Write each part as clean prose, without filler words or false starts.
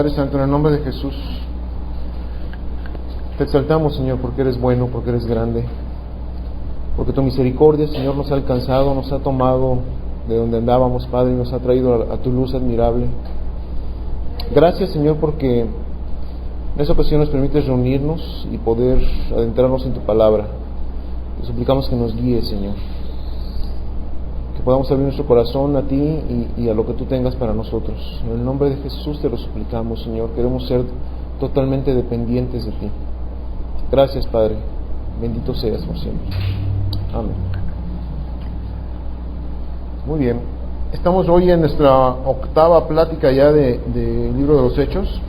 Padre Santo, en el nombre de Jesús, te exaltamos, Señor, porque eres bueno, porque eres grande, porque tu misericordia, Señor, nos ha alcanzado, nos ha tomado de donde andábamos, Padre, y nos ha traído a tu luz admirable. Gracias, Señor, porque en esa ocasión nos permites reunirnos y poder adentrarnos en tu palabra. Te suplicamos que nos guíes, Señor, que podamos abrir nuestro corazón a ti y a lo que tú tengas para nosotros. En el nombre de Jesús te lo suplicamos, Señor. Queremos ser totalmente dependientes de ti. Gracias, Padre. Bendito seas por siempre. Amén. Muy bien. Estamos hoy en nuestra octava plática ya del libro de los Hechos.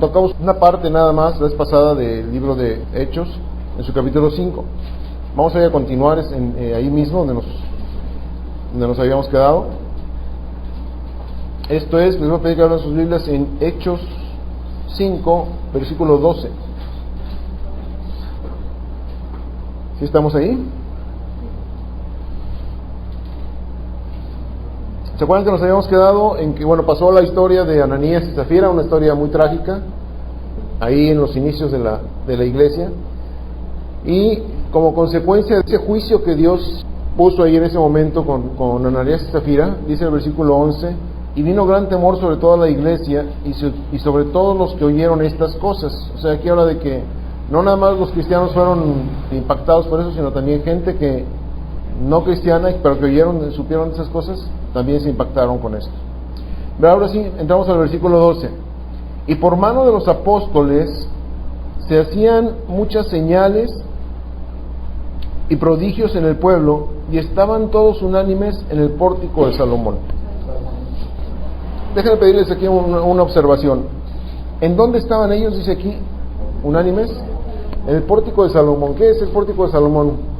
Tocamos una parte nada más la vez pasada del libro de Hechos, en su capítulo 5. Vamos a ir a continuar ahí mismo donde nos habíamos quedado. Esto es, les voy a pedir que abran sus Biblias en Hechos 5, versículo 12. ¿Sí estamos ahí? ¿Se acuerdan que nos habíamos quedado en que, pasó la historia de Ananías y Zafira, una historia muy trágica, ahí en los inicios de la iglesia, y como consecuencia de ese juicio que Dios puso ahí en ese momento con Ananías y Zafira, dice el versículo 11, y vino gran temor sobre toda la iglesia y sobre todos los que oyeron estas cosas. O sea, aquí habla de que no nada más los cristianos fueron impactados por eso, sino también gente que no cristiana, pero que supieron de esas cosas, también se impactaron con esto. Pero ahora sí, entramos al versículo 12. Y por mano de los apóstoles se hacían muchas señales y prodigios en el pueblo, y estaban todos unánimes en el pórtico de Salomón. Déjenme pedirles aquí una observación. ¿En dónde estaban ellos? Dice aquí, unánimes, en el pórtico de Salomón. ¿Qué es el pórtico de Salomón?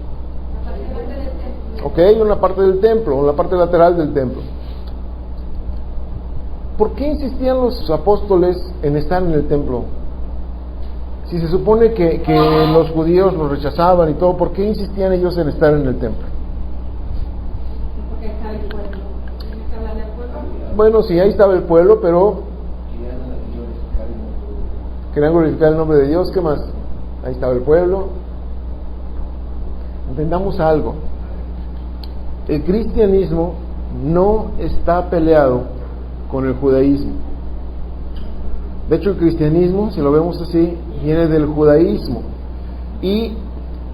Ok, una parte del templo, una parte lateral del templo. ¿Por qué insistían los apóstoles en estar en el templo? Si se supone que los judíos los rechazaban y todo, ¿por qué insistían ellos en estar en el templo? Porque estaba el pueblo. Bueno, sí, ahí estaba el pueblo, pero querían glorificar el nombre de Dios. ¿Qué más? Ahí estaba el pueblo. Entendamos algo. El cristianismo no está peleado con el judaísmo. De hecho, el cristianismo, si lo vemos así, viene del judaísmo. Y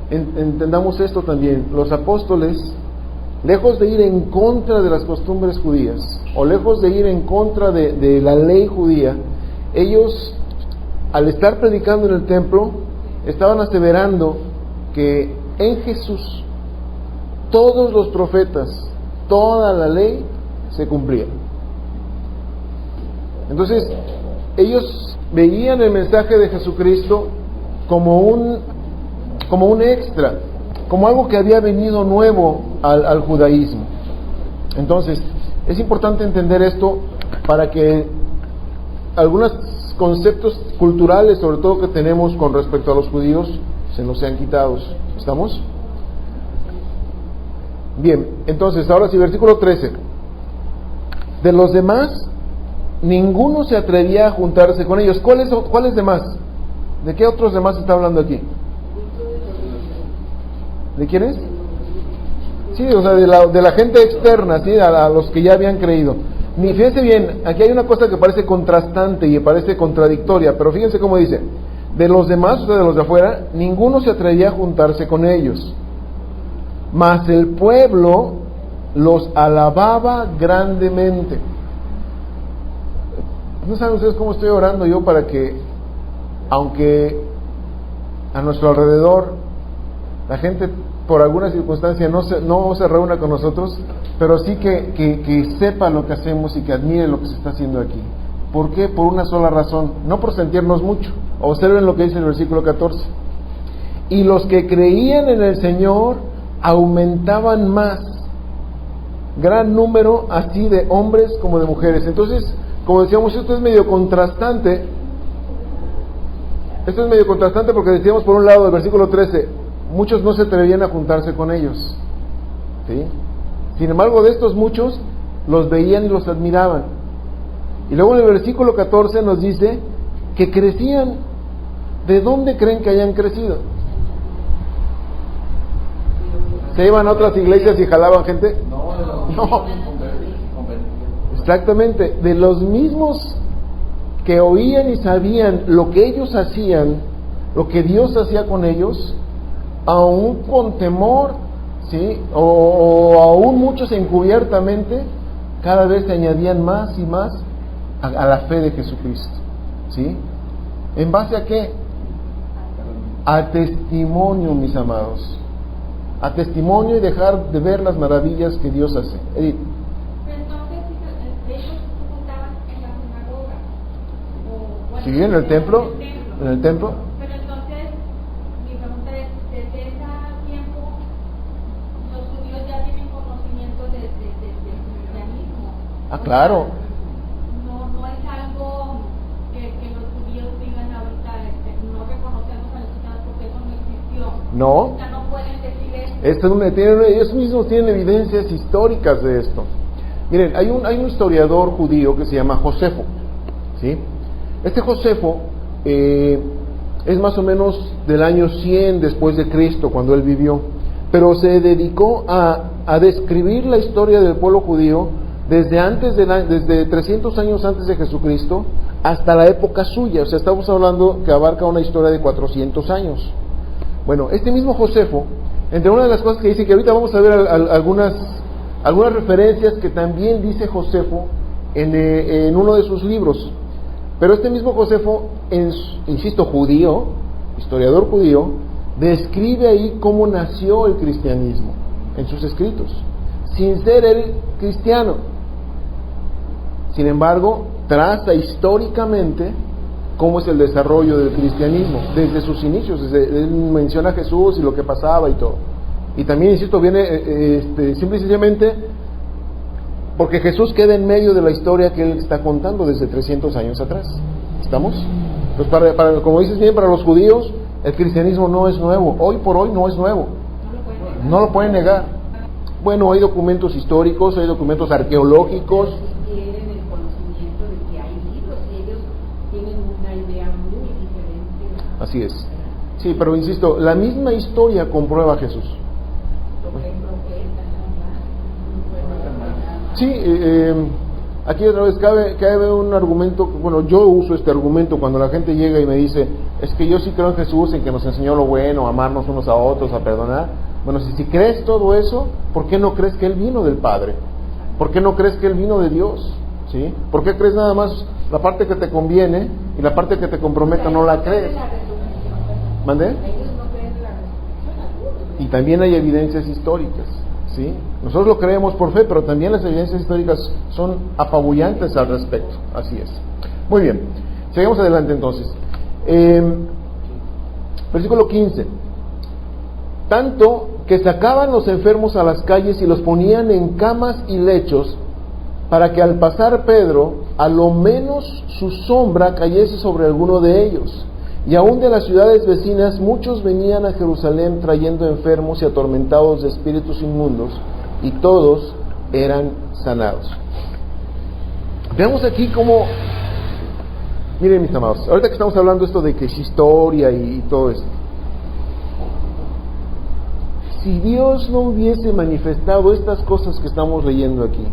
entendamos esto también. Los apóstoles, lejos de ir en contra de las costumbres judías, o lejos de ir en contra de la ley judía, ellos, al estar predicando en el templo, estaban aseverando que en Jesús todos los profetas, toda la ley se cumplía. Entonces, ellos veían el mensaje de Jesucristo como un extra, como algo que había venido nuevo al judaísmo. Entonces, es importante entender esto para que algunos conceptos culturales, sobre todo que tenemos con respecto a los judíos, se nos sean quitados. ¿Estamos? Bien, entonces, ahora sí, versículo 13. De los demás, ninguno se atrevía a juntarse con ellos. ¿Cuáles demás? ¿De qué otros demás está hablando aquí? ¿De quiénes? Sí, o sea, de la gente externa, ¿sí? A los que ya habían creído. Fíjense bien, aquí hay una cosa que parece contrastante y parece contradictoria, pero fíjense cómo dice: de los demás, o sea, de los de afuera, ninguno se atrevía a juntarse con ellos. Mas el pueblo los alababa grandemente. ¿No saben ustedes cómo estoy orando yo para que, aunque a nuestro alrededor la gente por alguna circunstancia no se reúna con nosotros, pero sí que sepa lo que hacemos y que admire lo que se está haciendo aquí? ¿Por qué? Por una sola razón, no por sentirnos mucho. Observen lo que dice el versículo 14. Y los que creían en el Señor aumentaban más, gran número así de hombres como de mujeres. Entonces, como decíamos, esto es medio contrastante. Porque decíamos por un lado del versículo 13, muchos no se atrevían a juntarse con ellos, ¿sí? Sin embargo, de estos muchos, los veían y los admiraban. Y luego en el versículo 14 nos dice que crecían. ¿De dónde creen que hayan crecido? ¿Se iban a otras iglesias y jalaban gente? No. Exactamente, de los mismos que oían y sabían lo que ellos hacían, lo que Dios hacía con ellos, aún con temor, ¿sí? O aún muchos encubiertamente, cada vez se añadían más y más a la fe de Jesucristo, ¿sí? ¿En base a qué? A testimonio, mis amados, a testimonio y dejar de ver las maravillas que Dios hace. Edith. ¿Sí, en el templo? ¿En el templo? Pero entonces, mi pregunta es, desde ese tiempo, los judíos ya tienen conocimiento del cristianismo. Ah, claro. No es algo que los judíos digan ahorita, no reconocemos a los cristianos porque eso no existió. No. O sea, no pueden decir eso. Ellos mismos tienen evidencias históricas de esto. Miren, hay un historiador judío que se llama Josefo, ¿sí? Este Josefo es más o menos del año 100 después de Cristo, cuando él vivió, pero se dedicó a describir la historia del pueblo judío desde 300 años antes de Jesucristo hasta la época suya. O sea, estamos hablando que abarca una historia de 400 años. Bueno, este mismo Josefo, entre una de las cosas que dice, que ahorita vamos a ver algunas referencias que también dice Josefo en uno de sus libros. Pero este mismo Josefo, insisto, judío, historiador judío, describe ahí cómo nació el cristianismo en sus escritos, sin ser él cristiano. Sin embargo, traza históricamente cómo es el desarrollo del cristianismo desde sus inicios. Él menciona a Jesús y lo que pasaba y todo. Y también, insisto, viene simple y sencillamente porque Jesús queda en medio de la historia que él está contando desde 300 años atrás. ¿Estamos? Pues como dices bien, para los judíos el cristianismo no es nuevo. Hoy por hoy no es nuevo. No lo pueden negar. Bueno, hay documentos históricos, hay documentos arqueológicos. Tienen el conocimiento de que hay libros y ellos tienen una idea muy diferente. Así es. Sí, pero insisto, la misma historia comprueba a Jesús. Sí, aquí otra vez cabe un argumento. Bueno, yo uso este argumento cuando la gente llega y me dice, es que yo sí creo en Jesús, en que nos enseñó lo bueno, a amarnos unos a otros, a perdonar. Bueno, si crees todo eso, ¿por qué no crees que Él vino del Padre? ¿Por qué no crees que Él vino de Dios? ¿Sí? ¿Por qué crees nada más la parte que te conviene y la parte que te comprometa no la crees? ¿Mandé? Y también hay evidencias históricas, ¿sí? Nosotros lo creemos por fe, pero también las evidencias históricas son apabullantes al respecto. Así es. Muy bien, seguimos adelante entonces. Versículo 15. Tanto que sacaban los enfermos a las calles y los ponían en camas y lechos, para que al pasar Pedro, a lo menos su sombra cayese sobre alguno de ellos. Y aún de las ciudades vecinas muchos venían a Jerusalén trayendo enfermos y atormentados de espíritus inmundos, y todos eran sanados. Veamos aquí cómo, miren mis amados, ahorita que estamos hablando esto de que es historia y todo esto, si Dios no hubiese manifestado estas cosas que estamos leyendo aquí,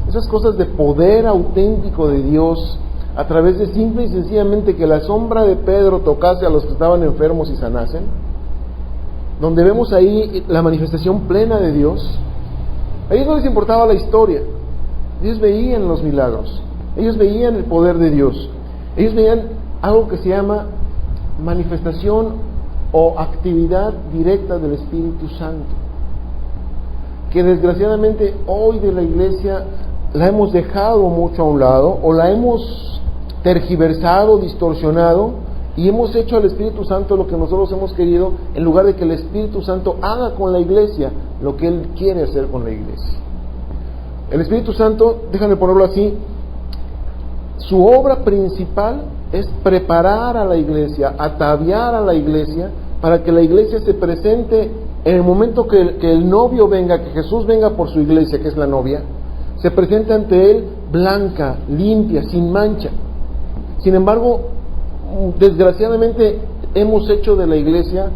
esas cosas de poder auténtico de Dios, a través de simple y sencillamente que la sombra de Pedro tocase a los que estaban enfermos y sanasen, donde vemos ahí la manifestación plena de Dios, a ellos no les importaba la historia, ellos veían los milagros, ellos veían el poder de Dios, ellos veían algo que se llama manifestación o actividad directa del Espíritu Santo, que desgraciadamente hoy de la iglesia la hemos dejado mucho a un lado, o la hemos tergiversado, distorsionado, y hemos hecho al Espíritu Santo lo que nosotros hemos querido, en lugar de que el Espíritu Santo haga con la iglesia lo que Él quiere hacer con la iglesia. El Espíritu Santo, déjame ponerlo así, su obra principal es preparar a la iglesia, ataviar a la iglesia, para que la iglesia se presente en el momento que el novio venga, que Jesús venga por su iglesia, que es la novia, se presenta ante Él blanca, limpia, sin mancha. Sin embargo, desgraciadamente hemos hecho de la iglesia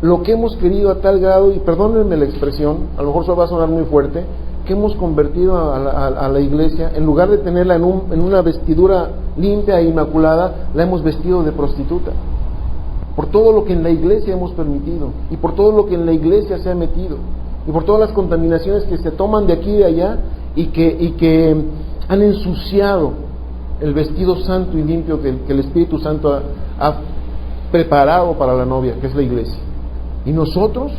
lo que hemos querido a tal grado, y perdónenme la expresión, a lo mejor eso va a sonar muy fuerte, que hemos convertido a la iglesia, en lugar de tenerla en una vestidura limpia e inmaculada, la hemos vestido de prostituta. Por todo lo que en la iglesia hemos permitido, y por todo lo que en la iglesia se ha metido, y por todas las contaminaciones que se toman de aquí y de allá, y que han ensuciado el vestido santo y limpio que el Espíritu Santo ha preparado para la novia, que es la iglesia. Y nosotros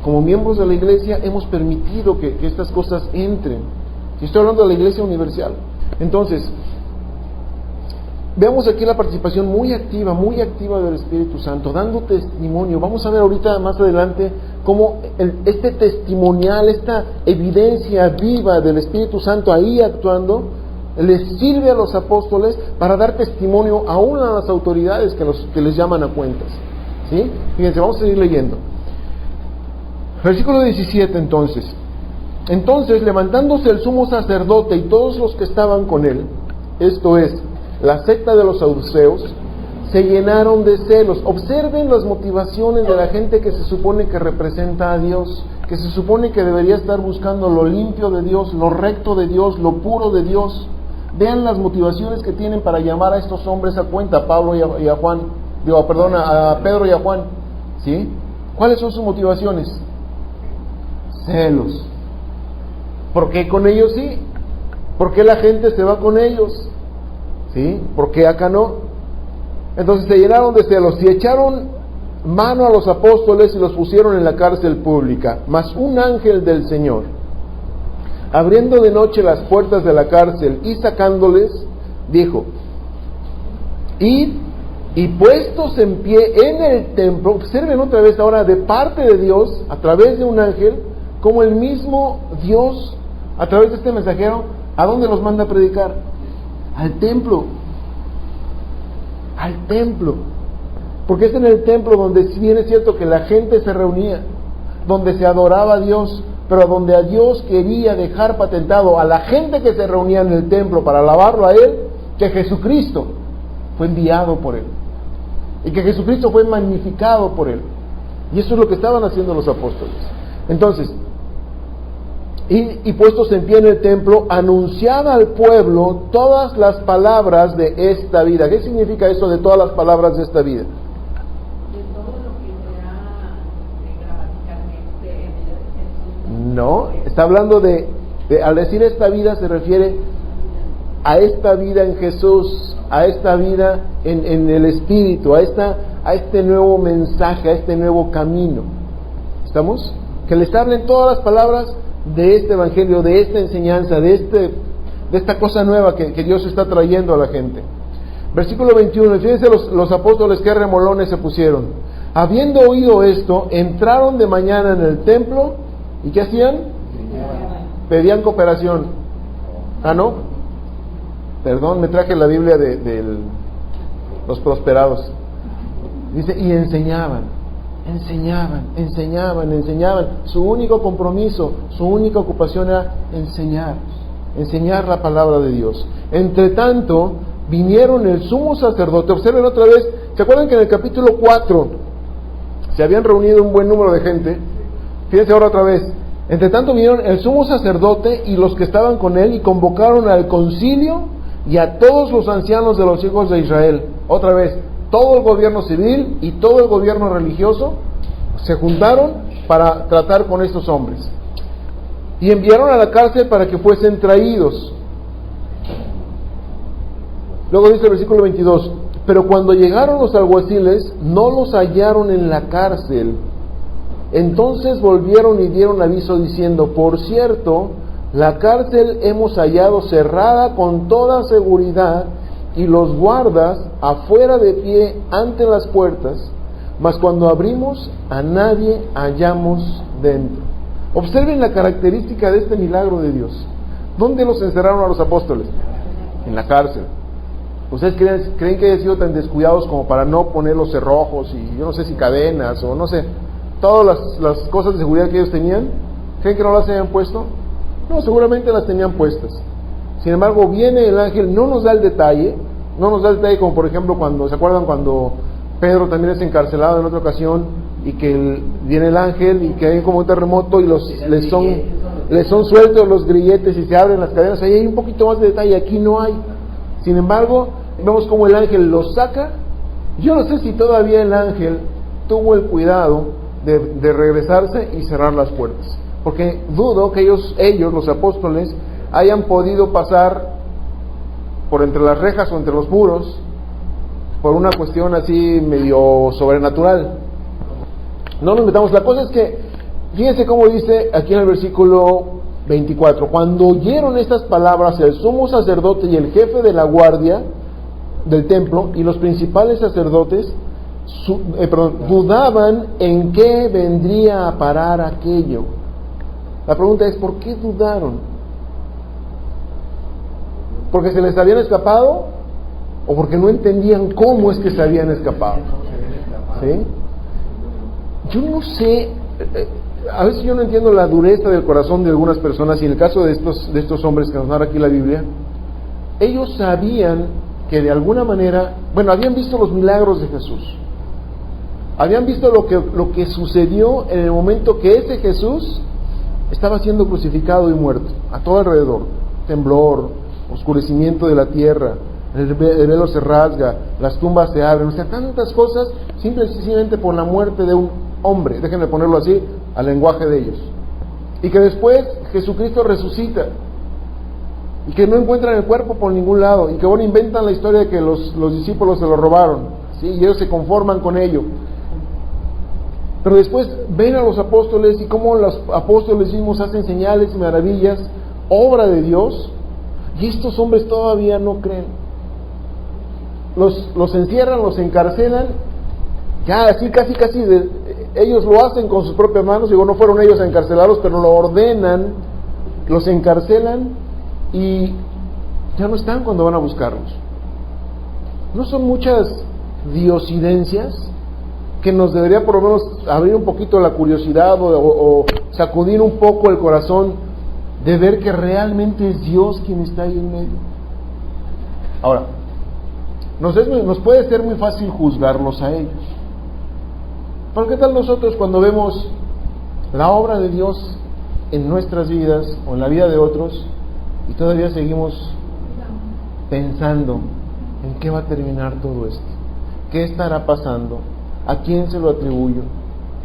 como miembros de la iglesia, hemos permitido que estas cosas entren. Y estoy hablando de la iglesia universal. Entonces, veamos aquí la participación muy activa del Espíritu Santo, dando testimonio. Vamos a ver ahorita más adelante cómo este testimonial, esta evidencia viva del Espíritu Santo ahí actuando, les sirve a los apóstoles para dar testimonio aún a las autoridades que les llaman a cuentas. ¿Sí? Fíjense, vamos a seguir leyendo. Versículo 17 entonces. Entonces, levantándose el sumo sacerdote y todos los que estaban con él, esto es, la secta de los saduceos, se llenaron de celos. Observen las motivaciones de la gente que se supone que representa a Dios, que se supone que debería estar buscando lo limpio de Dios, lo recto de Dios, lo puro de Dios. Vean las motivaciones que tienen para llamar a estos hombres a cuenta, a Pablo y a Juan, a Pedro y a Juan, ¿sí? ¿Cuáles son sus motivaciones? Celos. ¿Por qué con ellos sí? ¿Por qué la gente se va con ellos? ¿Sí? ¿Por qué acá no? Entonces se llenaron de celos y echaron mano a los apóstoles y los pusieron en la cárcel pública. Mas un ángel del Señor, abriendo de noche las puertas de la cárcel y sacándoles, dijo: id y puestos en pie en el templo. Observen otra vez ahora de parte de Dios, a través de un ángel, como el mismo Dios, a través de este mensajero, ¿a dónde los manda a predicar? Al templo. Al templo. Porque es en el templo donde, si bien es cierto que la gente se reunía, donde se adoraba a Dios, pero donde a Dios quería dejar patentado a la gente que se reunía en el templo para alabarlo a Él, que Jesucristo fue enviado por Él. Y que Jesucristo fue magnificado por Él. Y eso es lo que estaban haciendo los apóstoles. Entonces, y puestos en pie en el templo, anunciada al pueblo todas las palabras de esta vida. ¿Qué significa eso de todas las palabras de esta vida? De todo lo que se da gramaticalmente. No, está hablando al decir esta vida se refiere a esta vida en Jesús, a esta vida en el Espíritu, a este nuevo mensaje, a este nuevo camino. ¿Estamos? Que les hablen todas las palabras de este evangelio, de esta enseñanza, de esta cosa nueva que Dios está trayendo a la gente. Versículo 21, fíjense los apóstoles qué remolones se pusieron. Habiendo oído esto, entraron de mañana en el templo, ¿y qué hacían? Pedían cooperación. ¿Ah, no? Perdón, me traje la Biblia de los prosperados. Dice, y enseñaban. Su único compromiso, su única ocupación era enseñar la palabra de Dios. Entre tanto, vinieron el sumo sacerdote. Observen otra vez, ¿se acuerdan que en el capítulo 4 se habían reunido un buen número de gente? Fíjense ahora otra vez. Entre tanto vinieron el sumo sacerdote y los que estaban con él y convocaron al concilio y a todos los ancianos de los hijos de Israel. Otra vez, todo el gobierno civil y todo el gobierno religioso se juntaron para tratar con estos hombres. Y enviaron a la cárcel para que fuesen traídos. Luego dice el versículo 22, pero cuando llegaron los alguaciles, no los hallaron en la cárcel. Entonces volvieron y dieron aviso diciendo, por cierto, la cárcel hemos hallado cerrada con toda seguridad, y los guardas afuera de pie ante las puertas, mas cuando abrimos a nadie hallamos dentro. Observen la característica de este milagro de Dios. ¿Dónde los encerraron a los apóstoles? En la cárcel. ¿Ustedes creen que hayan sido tan descuidados como para no poner los cerrojos y yo no sé si cadenas o no sé, todas las cosas de seguridad que ellos tenían? ¿Creen que no las hayan puesto? No, seguramente las tenían puestas. Sin embargo, viene el ángel, no nos da el detalle, como por ejemplo ¿se acuerdan cuando Pedro también es encarcelado en otra ocasión y que viene el ángel y que hay como un terremoto y les son sueltos los grilletes y se abren las cadenas? Ahí hay un poquito más de detalle, aquí no hay. Sin embargo, vemos como el ángel los saca. Yo no sé si todavía el ángel tuvo el cuidado de regresarse y cerrar las puertas, porque dudo que ellos, los apóstoles, hayan podido pasar por entre las rejas o entre los muros por una cuestión así medio sobrenatural. No nos metamos. La cosa es que, fíjense cómo dice aquí en el versículo 24: cuando oyeron estas palabras, el sumo sacerdote y el jefe de la guardia del templo y los principales sacerdotes dudaban en qué vendría a parar aquello. La pregunta es, ¿por qué dudaron? ¿Porque se les habían escapado? ¿O porque no entendían cómo es que se habían escapado? ¿Sí? Yo no sé, a veces yo no entiendo la dureza del corazón de algunas personas, y en el caso de estos hombres que nos narra aquí la Biblia, ellos sabían que de alguna manera, habían visto los milagros de Jesús, habían visto lo que sucedió en el momento que ese Jesús estaba siendo crucificado y muerto, a todo alrededor, temblor, oscurecimiento de la tierra, el velo se rasga, las tumbas se abren, tantas cosas, simplemente por la muerte de un hombre, déjenme ponerlo así, al lenguaje de ellos, y que después Jesucristo resucita, y que no encuentran el cuerpo por ningún lado, y que inventan la historia de que los discípulos se lo robaron, ¿sí? Y ellos se conforman con ello. Pero después ven a los apóstoles y cómo los apóstoles mismos hacen señales y maravillas, obra de Dios, y estos hombres todavía no creen. Los encierran, los encarcelan, ya así casi ellos lo hacen con sus propias manos. No fueron ellos a encarcelarlos, pero lo ordenan, los encarcelan y ya no están cuando van a buscarlos. ¿No son muchas diosidencias que nos debería por lo menos abrir un poquito la curiosidad o sacudir un poco el corazón de ver que realmente es Dios quien está ahí en medio? Ahora, nos puede ser muy fácil juzgarlos a ellos, pero ¿qué tal nosotros cuando vemos la obra de Dios en nuestras vidas o en la vida de otros y todavía seguimos pensando en qué va a terminar todo esto? ¿Qué estará pasando? ¿A quién se lo atribuyo?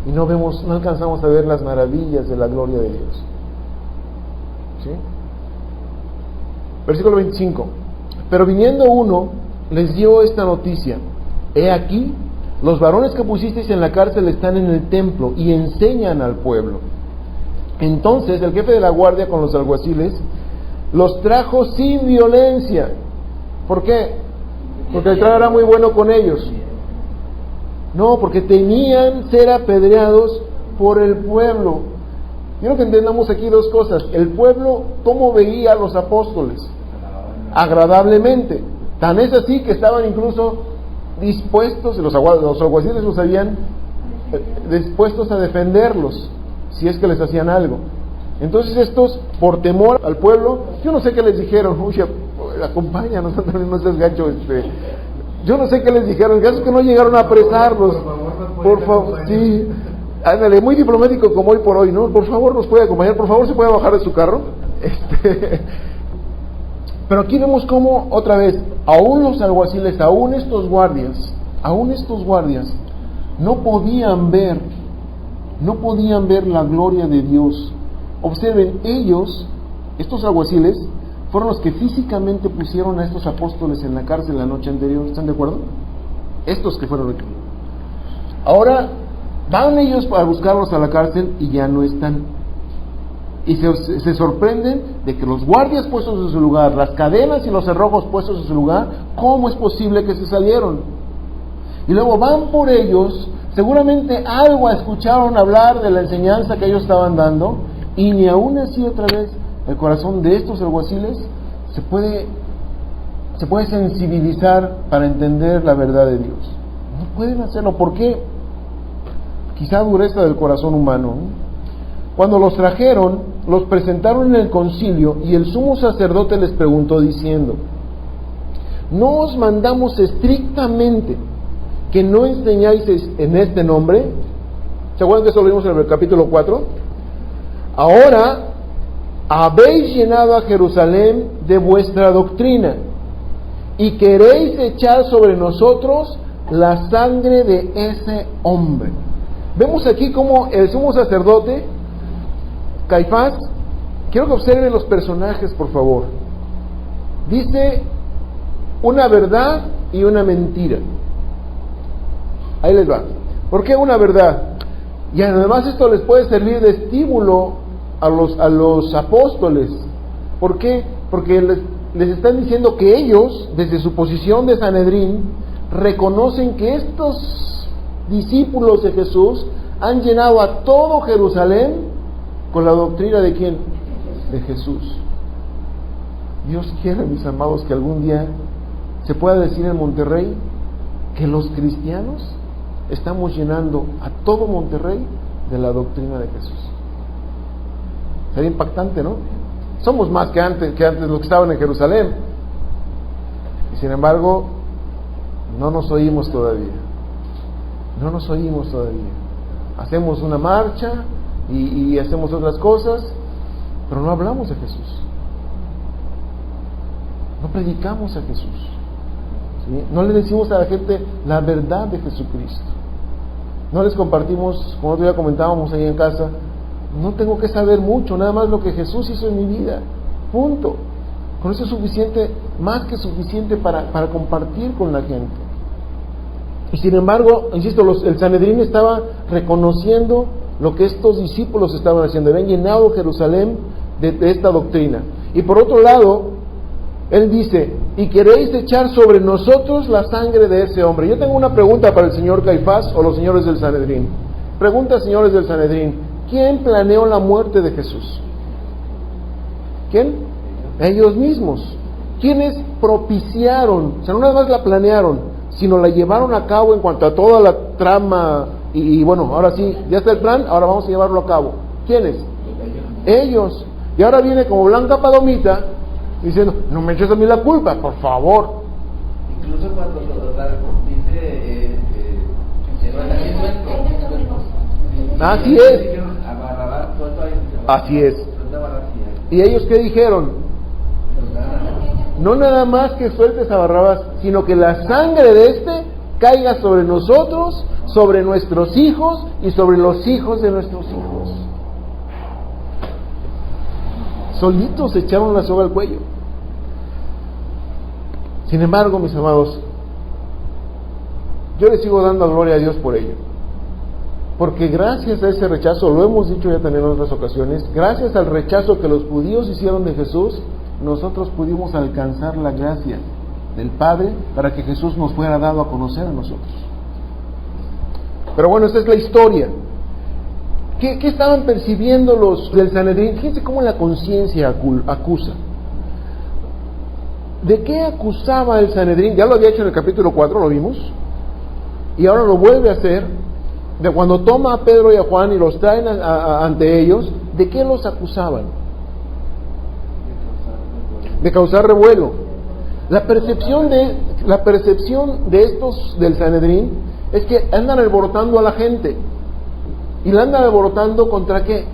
Y no alcanzamos a ver las maravillas de la gloria de Dios. ¿Sí? Versículo 25: pero viniendo uno, les dio esta noticia: he aquí, los varones que pusisteis en la cárcel están en el templo y enseñan al pueblo. Entonces el jefe de la guardia con los alguaciles los trajo sin violencia. ¿Por qué? Porque el trato era muy bueno con ellos. No, porque temían ser apedreados por el pueblo. Quiero que entendamos aquí dos cosas. El pueblo, ¿cómo veía a los apóstoles? Agradablemente. Tan es así que estaban incluso dispuestos, los alguaciles los habían dispuestos a defenderlos si es que les hacían algo. Entonces estos, por temor al pueblo, yo no sé qué les dijeron: uy, acompáñanos, no seas gacho, yo no sé qué les dijeron. El caso es que no llegaron a apresarlos. Por favor, sí, ándale, muy diplomático como hoy por hoy, ¿no? Por favor, nos puede acompañar, por favor, se puede bajar de su carro. Pero aquí vemos cómo, otra vez, aún los alguaciles, aún estos guardias, no podían ver la gloria de Dios. Observen, estos alguaciles, fueron los que físicamente pusieron a estos apóstoles en la cárcel la noche anterior. ¿Están de acuerdo? Estos que fueron aquí. Ahora van ellos para buscarlos a la cárcel y ya no están. Y se sorprenden de que los guardias puestos en su lugar, las cadenas y los cerrojos puestos en su lugar, ¿cómo es posible que se salieron? Y luego van por ellos, seguramente algo escucharon hablar de la enseñanza que ellos estaban dando, y ni aún así otra vez el corazón de estos alguaciles se puede sensibilizar para entender la verdad de Dios. No pueden hacerlo. ¿Por qué? Quizá dureza del corazón humano. Cuando los trajeron, los presentaron en el concilio y el sumo sacerdote les preguntó diciendo: ¿no os mandamos estrictamente que no enseñáis en este nombre? ¿Se acuerdan que eso lo vimos en el capítulo 4? Ahora habéis llenado a Jerusalén de vuestra doctrina y queréis echar sobre nosotros la sangre de ese hombre. Vemos aquí como el sumo sacerdote Caifás, quiero que observen los personajes, por favor. Dice una verdad y una mentira. Ahí les va. ¿Por qué una verdad? Y además esto les puede servir de estímulo a los apóstoles. ¿Por qué? Porque les están diciendo que ellos, desde su posición de Sanedrín, reconocen que estos discípulos de Jesús han llenado a todo Jerusalén con la doctrina ¿de quién? De Jesús. Dios quiere, mis amados, que algún día se pueda decir en Monterrey que los cristianos estamos llenando a todo Monterrey de la doctrina de Jesús. Sería impactante, ¿no? Somos más que antes los que estaban en Jerusalén. Y sin embargo, no nos oímos todavía. No nos oímos todavía. Hacemos una marcha y hacemos otras cosas, pero no hablamos de Jesús. No predicamos a Jesús. ¿Sí? No le decimos a la gente la verdad de Jesucristo. No les compartimos, como otro día comentábamos ahí en casa, no tengo que saber mucho, nada más lo que Jesús hizo en mi vida. Punto. Con eso es suficiente, más que suficiente para compartir con la gente. Y sin embargo, insisto, el Sanedrín estaba reconociendo lo que estos discípulos estaban haciendo. Habían llenado Jerusalén de esta doctrina. Y por otro lado, él dice: y queréis echar sobre nosotros la sangre de ese hombre. Yo tengo una pregunta para el señor Caifás o los señores del Sanedrín. Pregunta, señores del Sanedrín: ¿quién planeó la muerte de Jesús? ¿Quién? Ellos mismos. ¿Quiénes propiciaron? O sea, no nada más la planearon, sino la llevaron a cabo en cuanto a toda la trama. Y bueno, ahora sí, ya está el plan, ahora vamos a llevarlo a cabo. ¿Quiénes? Ellos. Y ahora viene como blanca palomita diciendo: no me eches a mí la culpa, por favor. Incluso cuando dice así es. Así es. ¿Y ellos qué dijeron? No nada más que sueltes a Barrabás, sino que la sangre de este caiga sobre nosotros, sobre nuestros hijos y sobre los hijos de nuestros hijos. Solitos se echaron la soga al cuello. Sin embargo, mis amados, yo les sigo dando gloria a Dios por ello, porque gracias a ese rechazo, lo hemos dicho ya también en otras ocasiones, gracias al rechazo que los judíos hicieron de Jesús, nosotros pudimos alcanzar la gracia del Padre para que Jesús nos fuera dado a conocer a nosotros. Pero bueno, esta es la historia. ¿Qué estaban percibiendo los del Sanedrín? Fíjense cómo la conciencia acusa. ¿De qué acusaba el Sanedrín? Ya lo había hecho en el capítulo 4, lo vimos, y ahora lo vuelve a hacer. De cuando toma a Pedro y a Juan y los traen ante ellos, ¿de qué los acusaban? De causar revuelo. La percepción de estos del Sanedrín es que andan alborotando a la gente. ¿Y la andan alborotando contra qué?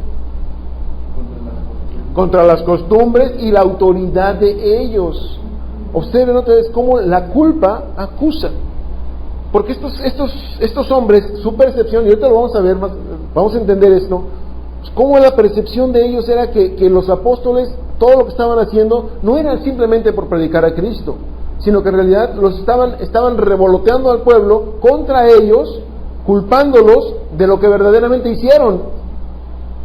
Contra las costumbres y la autoridad de ellos. Observen otra vez cómo la culpa acusa. Porque estos hombres, su percepción, y ahorita lo vamos a ver más, vamos a entender esto, cómo la percepción de ellos era que los apóstoles, todo lo que estaban haciendo, no era simplemente por predicar a Cristo, sino que en realidad estaban revoloteando al pueblo contra ellos, culpándolos de lo que verdaderamente hicieron,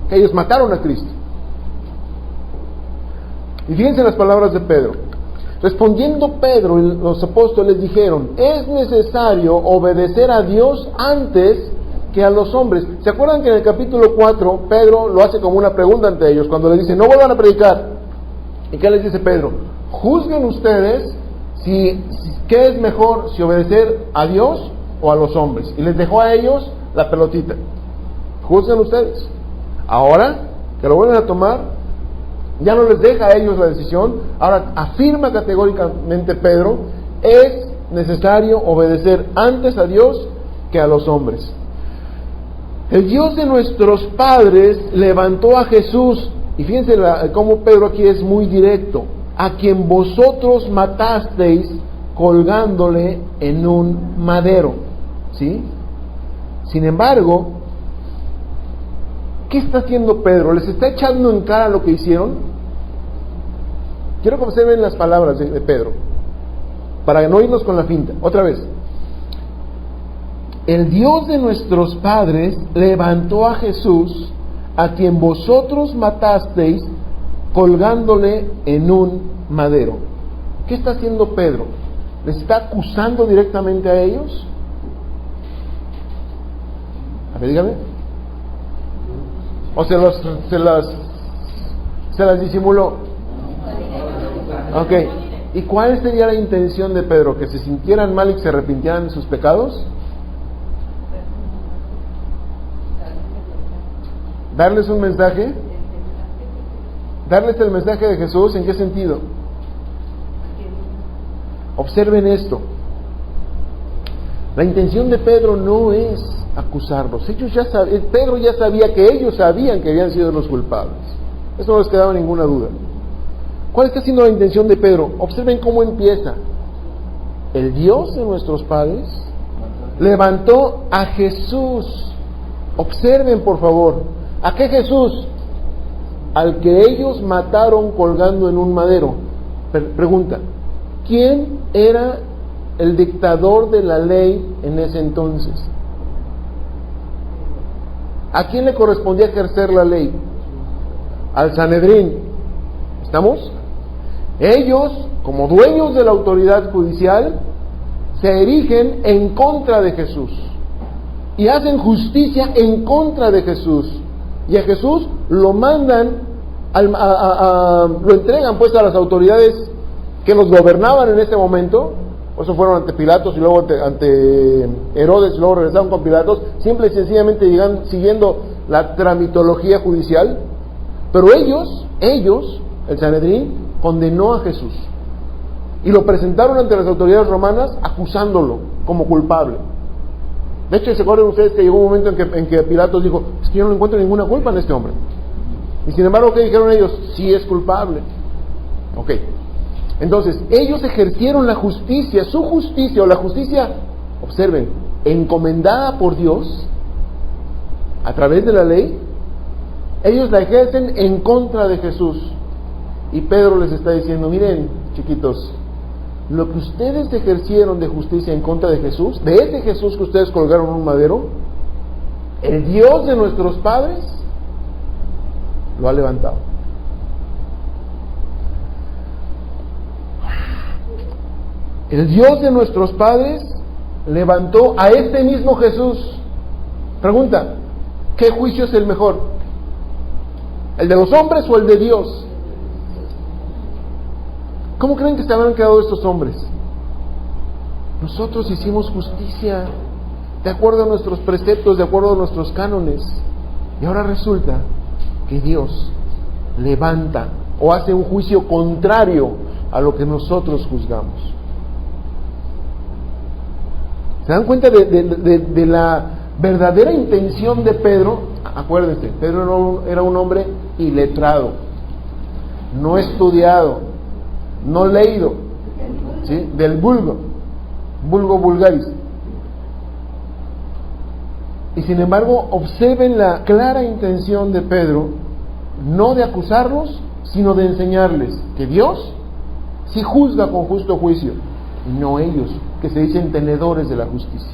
que ellos mataron a Cristo. Y fíjense las palabras de Pedro. Respondiendo Pedro y los apóstoles dijeron: es necesario obedecer a Dios antes que a los hombres. ¿Se acuerdan que en el capítulo 4 Pedro lo hace como una pregunta ante ellos cuando les dice: no vuelvan a predicar? ¿Y qué les dice Pedro? Juzguen ustedes qué es mejor, si obedecer a Dios o a los hombres. Y les dejó a ellos la pelotita. Juzguen ustedes. Ahora que lo vuelven a tomar, Ya no les deja a ellos la decisión. Ahora afirma categóricamente Pedro, es necesario obedecer antes a Dios que a los hombres. El Dios de nuestros padres levantó a Jesús, y fíjense cómo Pedro aquí es muy directo, a quien vosotros matasteis colgándole en un madero. ¿Sí? Sin embargo, ¿qué está haciendo Pedro? ¿Les está echando en cara lo que hicieron? Quiero que observen las palabras de Pedro, para no irnos con la finta. Otra vez. El Dios de nuestros padres levantó a Jesús, a quien vosotros matasteis colgándole en un madero. ¿Qué está haciendo Pedro? ¿Les está acusando directamente a ellos? A ver, dígame. ¿O se las disimuló? Ok. ¿Y cuál sería la intención de Pedro? ¿Que se sintieran mal y que se arrepintieran de sus pecados? ¿Darles un mensaje? ¿Darles el mensaje de Jesús? ¿En qué sentido? Observen esto. La intención de Pedro no es acusarlos. Pedro ya sabía que ellos sabían que habían sido los culpables. Eso no les quedaba ninguna duda. ¿Cuál está siendo la intención de Pedro? Observen cómo empieza. El Dios de nuestros padres levantó a Jesús. Observen, por favor. ¿A qué Jesús? Al que ellos mataron colgando en un madero. Pregunta, ¿quién era el dictador de la ley en ese entonces? ¿A quién le correspondía ejercer la ley? Al Sanedrín. ¿Estamos? Ellos, como dueños de la autoridad judicial, se erigen en contra de Jesús y hacen justicia en contra de Jesús. Y a Jesús lo mandan, lo entregan pues a las autoridades que los gobernaban en ese momento. Por eso fueron ante Pilatos y luego ante Herodes y luego regresaron con Pilatos, simple y sencillamente siguiendo la tramitología judicial. Pero ellos, el Sanedrín, condenó a Jesús y lo presentaron ante las autoridades romanas acusándolo como culpable. De hecho, ¿se acuerdan ustedes que llegó un momento en que Pilatos dijo, es que yo no encuentro ninguna culpa en este hombre? Y sin embargo, ¿qué dijeron ellos? Sí es culpable. Ok. Entonces, ellos ejercieron la justicia, su justicia, o la justicia, observen, encomendada por Dios, a través de la ley, ellos la ejercen en contra de Jesús. Y Pedro les está diciendo, miren, chiquitos, lo que ustedes ejercieron de justicia en contra de Jesús, de ese Jesús que ustedes colgaron en un madero, el Dios de nuestros padres lo ha levantado. El Dios de nuestros padres levantó a este mismo Jesús. Pregunta, ¿qué juicio es el mejor? ¿El de los hombres o el de Dios? ¿Cómo creen que se habrán quedado estos hombres? Nosotros hicimos justicia de acuerdo a nuestros preceptos, de acuerdo a nuestros cánones. Y ahora resulta que Dios levanta o hace un juicio contrario a lo que nosotros juzgamos. ¿Se dan cuenta de la verdadera intención de Pedro? Acuérdense, Pedro era un hombre iletrado, no estudiado, no leído, ¿sí? Del vulgo vulgaris. Y sin embargo, observen la clara intención de Pedro, no de acusarlos, sino de enseñarles que Dios sí juzga con justo juicio, y no ellos, que se dicen tenedores de la justicia.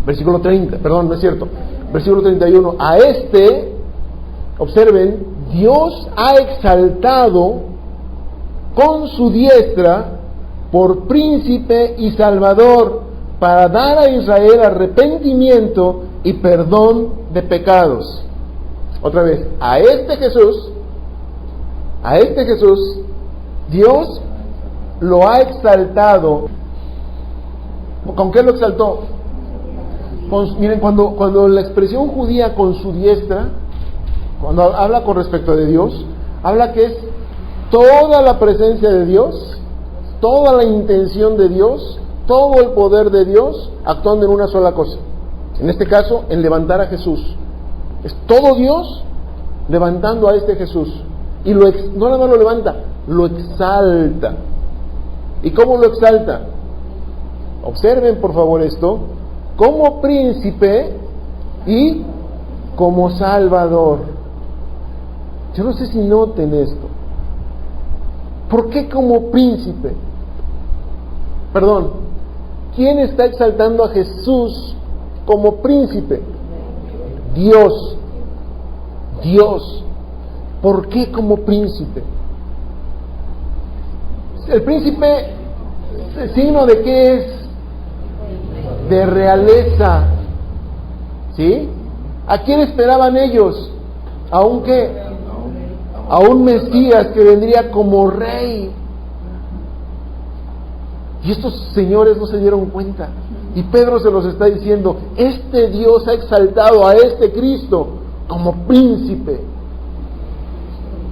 Versículo 30, perdón, no es cierto. Versículo 31, a observen, Dios ha exaltado con su diestra por príncipe y salvador, para dar a Israel arrepentimiento y perdón de pecados. Otra vez, a este Jesús, Dios lo ha exaltado. ¿Con qué lo exaltó? Miren, cuando la expresión judía con su diestra cuando habla con respecto de Dios, habla que es toda la presencia de Dios, toda la intención de Dios, todo el poder de Dios actuando en una sola cosa. En este caso, en levantar a Jesús. Es todo Dios levantando a este Jesús. Y no nada más lo levanta, lo exalta. ¿Y cómo lo exalta? Observen por favor esto, como príncipe y como salvador. Yo no sé si noten esto. ¿Por qué como príncipe? Perdón, ¿quién está exaltando a Jesús como príncipe? Dios. Dios. ¿Por qué como príncipe? El príncipe, ¿el signo de qué es? De realeza. ¿Sí? ¿A quién esperaban ellos? ¿A un qué? A un Mesías que vendría como rey. Y estos señores no se dieron cuenta. Y Pedro se los está diciendo, este Dios ha exaltado a este Cristo como príncipe.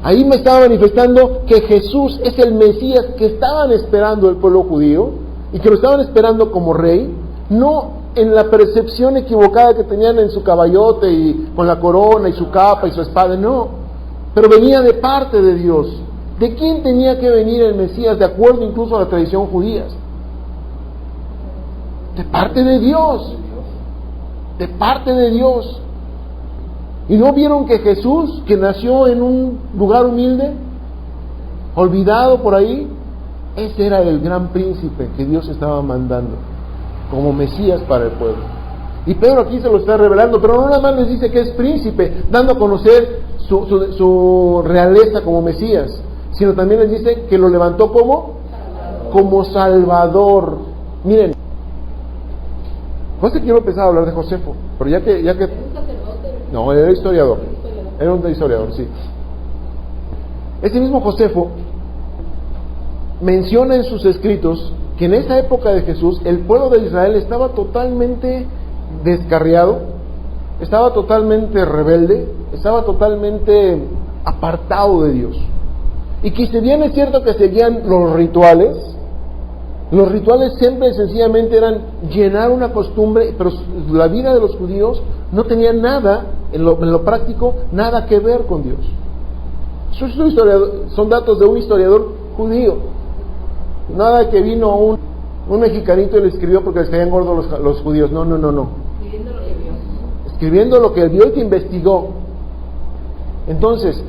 Ahí me estaba manifestando que Jesús es el Mesías que estaban esperando el pueblo judío y que lo estaban esperando como rey, no en la percepción equivocada que tenían en su caballote y con la corona y su capa y su espada, no, pero venía de parte de Dios. ¿De quién tenía que venir el Mesías? De acuerdo incluso a la tradición judía. De parte de Dios. De parte de Dios. ¿Y no vieron que Jesús, que nació en un lugar humilde, olvidado por ahí, ese era el gran príncipe que Dios estaba mandando como Mesías para el pueblo? Y Pedro aquí se lo está revelando, pero no nada más les dice que es príncipe, dando a conocer su realeza como Mesías, sino también les dice que lo levantó como Salvador. Miren, no sé quién empezaba a hablar de Josefo, pero ya que no, era historiador. Era un historiador, sí. Este mismo Josefo menciona en sus escritos que en esa época de Jesús el pueblo de Israel estaba totalmente descarriado, estaba totalmente rebelde, estaba totalmente apartado de Dios. Y que si bien es cierto que seguían los rituales siempre sencillamente eran llenar una costumbre, pero la vida de los judíos no tenía nada, en lo práctico, nada que ver con Dios. Son datos de un historiador judío. Nada que vino un mexicanito y le escribió porque les caían gordos los judíos. No. Escribiendo lo que vio. Escribiendo lo que vio y que investigó. Entonces,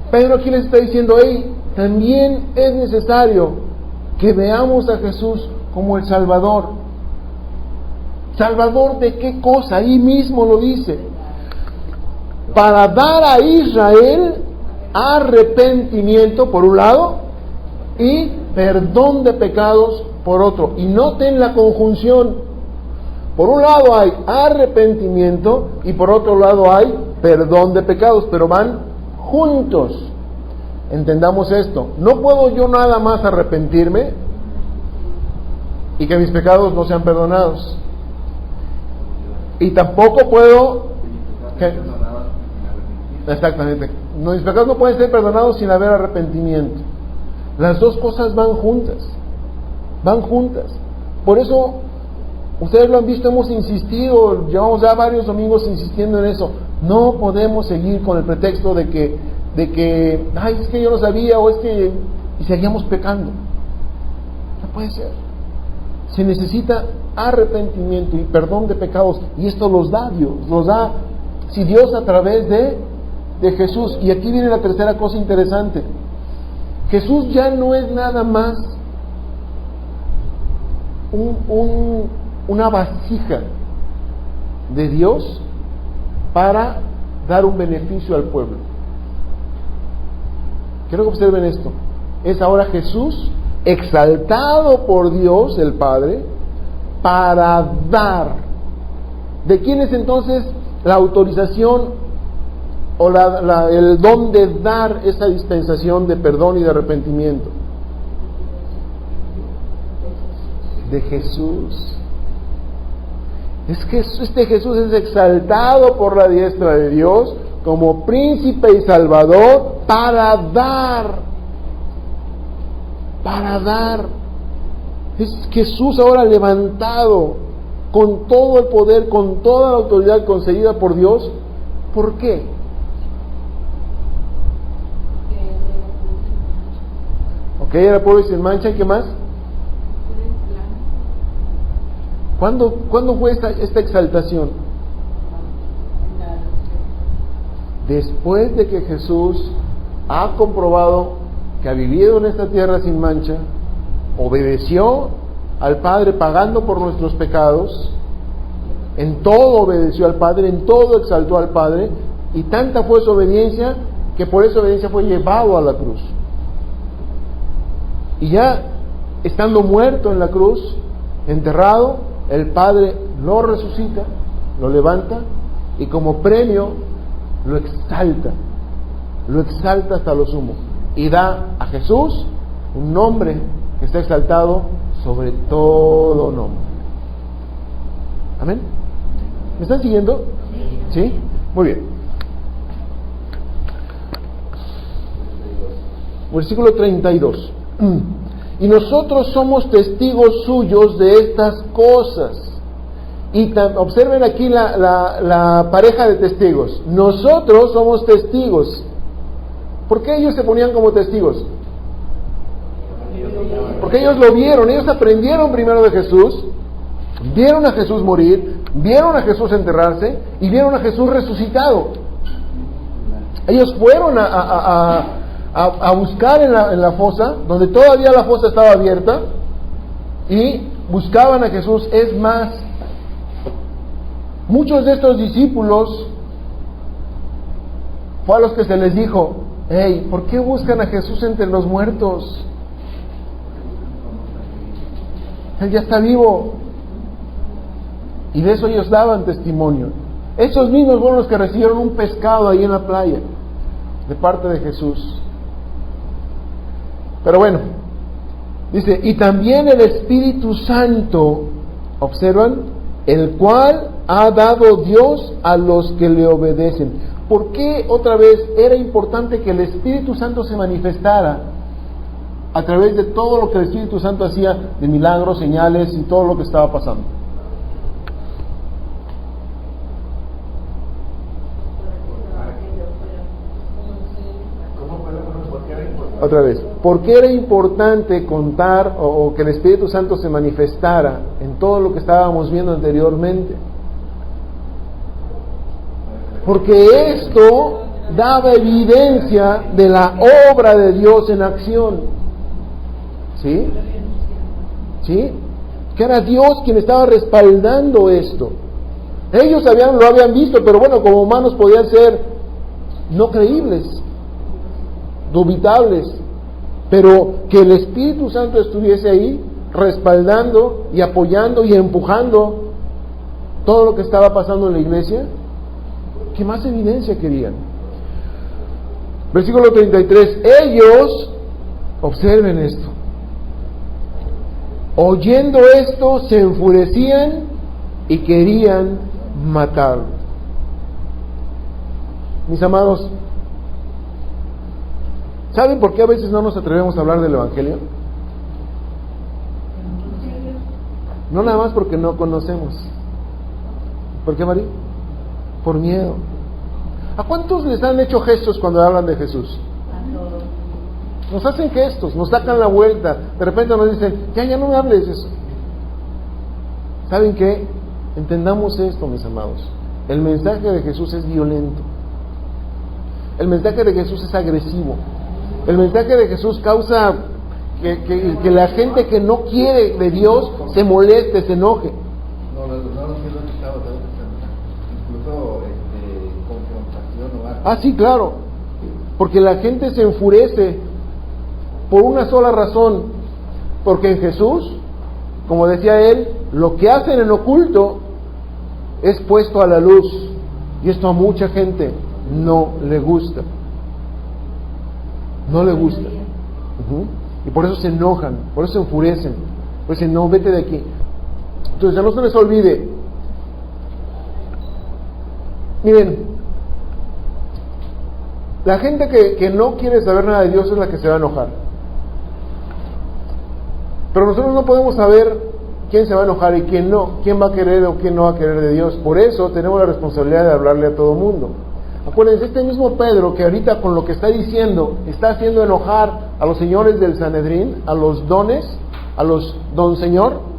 Pedro aquí les está diciendo, también es necesario que veamos a Jesús como el Salvador. ¿Salvador de qué cosa? Ahí mismo lo dice. Para dar a Israel arrepentimiento por un lado y perdón de pecados por otro. Y noten la conjunción. Por un lado hay arrepentimiento y por otro lado hay perdón de pecados, pero van juntos. Entendamos esto. No puedo yo nada más arrepentirme y que mis pecados no sean perdonados. Y tampoco puedo... Exactamente. Mis pecados no pueden ser perdonados sin haber arrepentimiento. Las dos cosas van juntas. Van juntas. Por eso, ustedes lo han visto, hemos insistido, llevamos ya varios domingos insistiendo en eso. No podemos seguir con el pretexto de que es que yo no sabía, y seguíamos pecando. No puede ser. Se necesita arrepentimiento y perdón de pecados, y esto los da Dios, si Dios a través de Jesús. Y aquí viene la tercera cosa interesante. Jesús ya no es nada más una vasija de Dios para dar un beneficio al pueblo. Quiero que observen esto. Es ahora Jesús exaltado por Dios el Padre para dar. ¿De quién es entonces la autorización o el don de dar esa dispensación de perdón y de arrepentimiento? De Jesús. Es que este Jesús es exaltado por la diestra de Dios como príncipe y salvador para dar. Es Jesús ahora levantado con todo el poder, con toda la autoridad concedida por Dios. ¿Por qué? Ok, era puro y sin mancha. ¿Y qué más? ¿Cuándo fue esta exaltación? Después de que Jesús ha comprobado que ha vivido en esta tierra sin mancha, obedeció al Padre pagando por nuestros pecados, en todo obedeció al Padre, en todo exaltó al Padre, y tanta fue su obediencia que por esa obediencia fue llevado a la cruz. Y ya estando muerto en la cruz, enterrado, el Padre lo resucita, lo levanta y como premio lo exalta hasta lo sumo y da a Jesús un nombre que está exaltado sobre todo nombre. Amén. ¿Me están siguiendo? ¿Sí? Muy bien. Versículo 32. Y nosotros somos testigos suyos de estas cosas. Y observen aquí la pareja de testigos. Nosotros somos testigos. ¿Por qué ellos se ponían como testigos? Porque ellos lo vieron, ellos aprendieron primero de Jesús, vieron a Jesús morir, vieron a Jesús enterrarse y vieron a Jesús resucitado. Ellos fueron a buscar en la fosa, donde todavía la fosa estaba abierta, y buscaban a Jesús. Es más, muchos de estos discípulos fue a los que se les dijo: hey, ¿por qué buscan a Jesús entre los muertos? Él ya está vivo. Y de eso ellos daban testimonio. Esos mismos fueron los que recibieron un pescado ahí en la playa de parte de Jesús. Pero bueno, dice, y también el Espíritu Santo, observan, el cual ha dado Dios a los que le obedecen. ¿Por qué otra vez era importante que el Espíritu Santo se manifestara a través de todo lo que el Espíritu Santo hacía, de milagros, señales y todo lo que estaba pasando? Otra vez, ¿por qué era importante contar o que el Espíritu Santo se manifestara en todo lo que estábamos viendo anteriormente? Porque esto daba evidencia de la obra de Dios en acción. ¿Sí? ¿Sí? Que era Dios quien estaba respaldando esto. Ellos lo habían visto, pero bueno, como humanos podían ser no creíbles, dubitables, pero que el Espíritu Santo estuviese ahí respaldando y apoyando y empujando todo lo que estaba pasando en la iglesia. ¿Qué más evidencia querían? Versículo 33. Ellos, observen esto, oyendo esto se enfurecían y querían matarlo. Mis amados, ¿saben por qué a veces no nos atrevemos a hablar del Evangelio? No nada más porque no conocemos. ¿Por qué, María? Por miedo. ¿A cuántos les han hecho gestos cuando hablan de Jesús? Nos hacen gestos, nos sacan la vuelta, de repente nos dicen, ya no me hables de eso. ¿Saben qué? Entendamos esto, mis amados. El mensaje de Jesús es violento. El mensaje de Jesús es agresivo. El mensaje de Jesús causa que la gente que no quiere de Dios se moleste, se enoje. No lo escuchaba, incluso confrontación o algo. Ah, sí, claro. Porque la gente se enfurece por una sola razón. Porque en Jesús, como decía él, lo que hacen en oculto es puesto a la luz. Y esto a mucha gente no le gusta. No le gusta. Y por eso se enojan, por eso se enfurecen. Pues dicen, no, vete de aquí. Entonces ya no se les olvide. Miren, La gente que no quiere saber nada de Dios es la que se va a enojar. Pero nosotros no podemos saber quién se va a enojar y quién no, quién va a querer o quién no va a querer de Dios. Por eso tenemos la responsabilidad de hablarle a todo el mundo. Acuérdense, este mismo Pedro que ahorita con lo que está diciendo está haciendo enojar a los señores del Sanedrín, a los dones, a los don señor